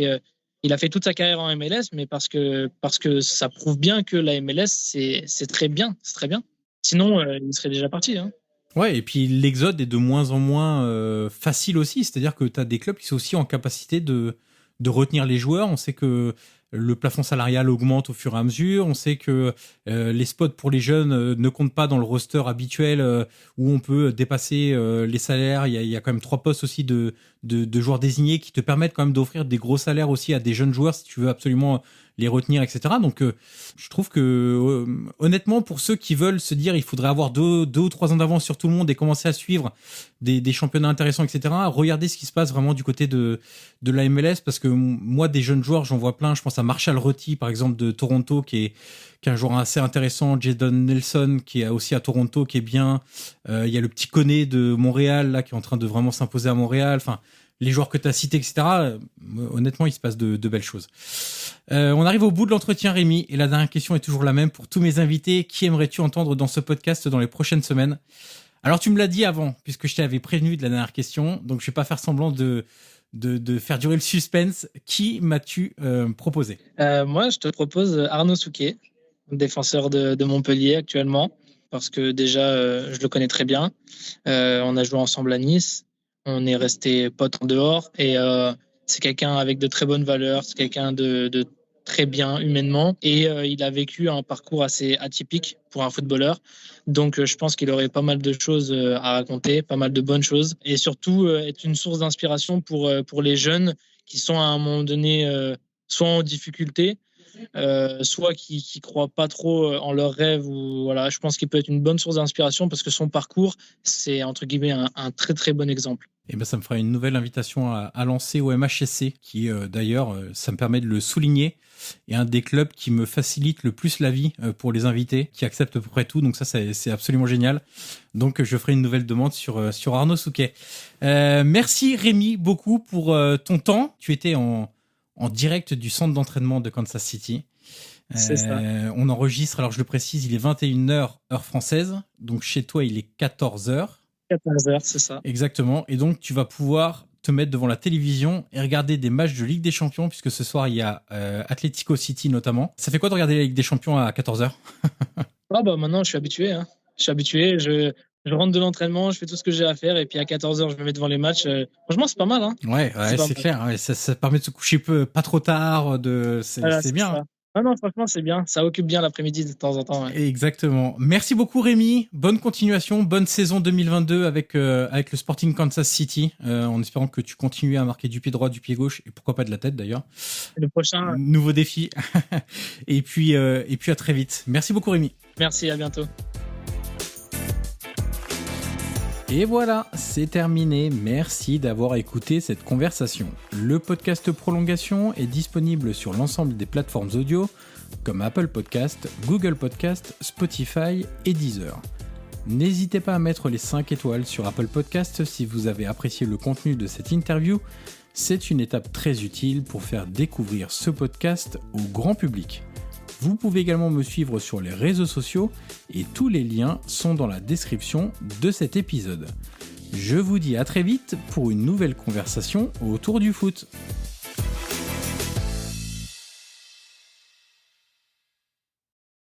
il a fait toute sa carrière en MLS, mais parce que ça prouve bien que la MLS, c'est très bien, c'est très bien. Sinon, il serait déjà parti. Hein. Ouais, et puis l'exode est de moins en moins facile aussi. C'est-à-dire que tu as des clubs qui sont aussi en capacité de retenir les joueurs. On sait que le plafond salarial augmente au fur et à mesure. On sait que les spots pour les jeunes ne comptent pas dans le roster habituel où on peut dépasser les salaires. Il y a quand même 3 postes aussi de de joueurs désignés qui te permettent quand même d'offrir des gros salaires aussi à des jeunes joueurs si tu veux absolument les retenir, etc. Donc, je trouve que, honnêtement, pour ceux qui veulent se dire il faudrait avoir 2 ou 3 ans d'avance sur tout le monde et commencer à suivre des championnats intéressants, etc., regardez ce qui se passe vraiment du côté de la MLS, parce que moi, des jeunes joueurs, j'en vois plein. Je pense à Marshall Rutty, par exemple, de Toronto, qui est un joueur assez intéressant. Jadon Nelson, qui est aussi à Toronto, qui est bien. Il y a le petit Koné de Montréal, là, qui est en train de vraiment s'imposer à Montréal. Enfin, les joueurs que tu as cités, etc., honnêtement, il se passe de belles choses. On arrive au bout de l'entretien, Rémi, et la dernière question est toujours la même pour tous mes invités. Qui aimerais-tu entendre dans ce podcast dans les prochaines semaines ? Alors, tu me l'as dit avant, puisque je t'avais prévenu de la dernière question, donc je vais pas faire semblant de faire durer le suspense. Qui m'as-tu proposé ? Moi, je te propose Arnaud Souquet, défenseur de Montpellier actuellement, parce que déjà, je le connais très bien. On a joué ensemble à Nice. On est resté potes en dehors et c'est quelqu'un avec de très bonnes valeurs, c'est quelqu'un de très bien humainement et il a vécu un parcours assez atypique pour un footballeur. Donc je pense qu'il aurait pas mal de choses à raconter, pas mal de bonnes choses et surtout être une source d'inspiration pour les jeunes qui sont à un moment donné soit en difficulté, soit qui croient pas trop en leurs rêves ou voilà, je pense qu'il peut être une bonne source d'inspiration parce que son parcours c'est entre guillemets un très très bon exemple. Et ben ça me fera une nouvelle invitation à lancer au MHSC qui d'ailleurs ça me permet de le souligner est un des clubs qui me facilite le plus la vie pour les invités, qui acceptent à peu près tout, donc ça c'est absolument génial. Donc je ferai une nouvelle demande sur Arnaud Souquet. Merci Rémi beaucoup pour ton temps. Tu étais en direct du centre d'entraînement de Kansas City. C'est ça. On enregistre, alors je le précise, il est 21h heure française, donc chez toi il est 14h. 14h, c'est ça. Exactement, et donc tu vas pouvoir te mettre devant la télévision et regarder des matchs de Ligue des Champions, puisque ce soir il y a Atlético City notamment. Ça fait quoi de regarder la Ligue des Champions à 14h ? Ah bah maintenant je suis habitué. Hein. Je suis habitué, je rentre de l'entraînement, je fais tout ce que j'ai à faire et puis à 14h je me mets devant les matchs. Franchement c'est pas mal. Hein. Ouais, c'est clair, ouais, ça permet de se coucher pas trop tard, c'est bien. Ça. Ah non, franchement, c'est bien. Ça occupe bien l'après-midi de temps en temps. Ouais. Exactement. Merci beaucoup, Rémi. Bonne continuation. Bonne saison 2022 avec le Sporting Kansas City, en espérant que tu continues à marquer du pied droit, du pied gauche et pourquoi pas de la tête d'ailleurs. Le prochain. Nouveau défi. et puis à très vite. Merci beaucoup, Rémi. Merci, à bientôt. Et voilà, c'est terminé. Merci d'avoir écouté cette conversation. Le podcast Prolongation est disponible sur l'ensemble des plateformes audio comme Apple Podcast, Google Podcast, Spotify et Deezer. N'hésitez pas à mettre les 5 étoiles sur Apple Podcast si vous avez apprécié le contenu de cette interview. C'est une étape très utile pour faire découvrir ce podcast au grand public. Vous pouvez également me suivre sur les réseaux sociaux et tous les liens sont dans la description de cet épisode. Je vous dis à très vite pour une nouvelle conversation autour du foot.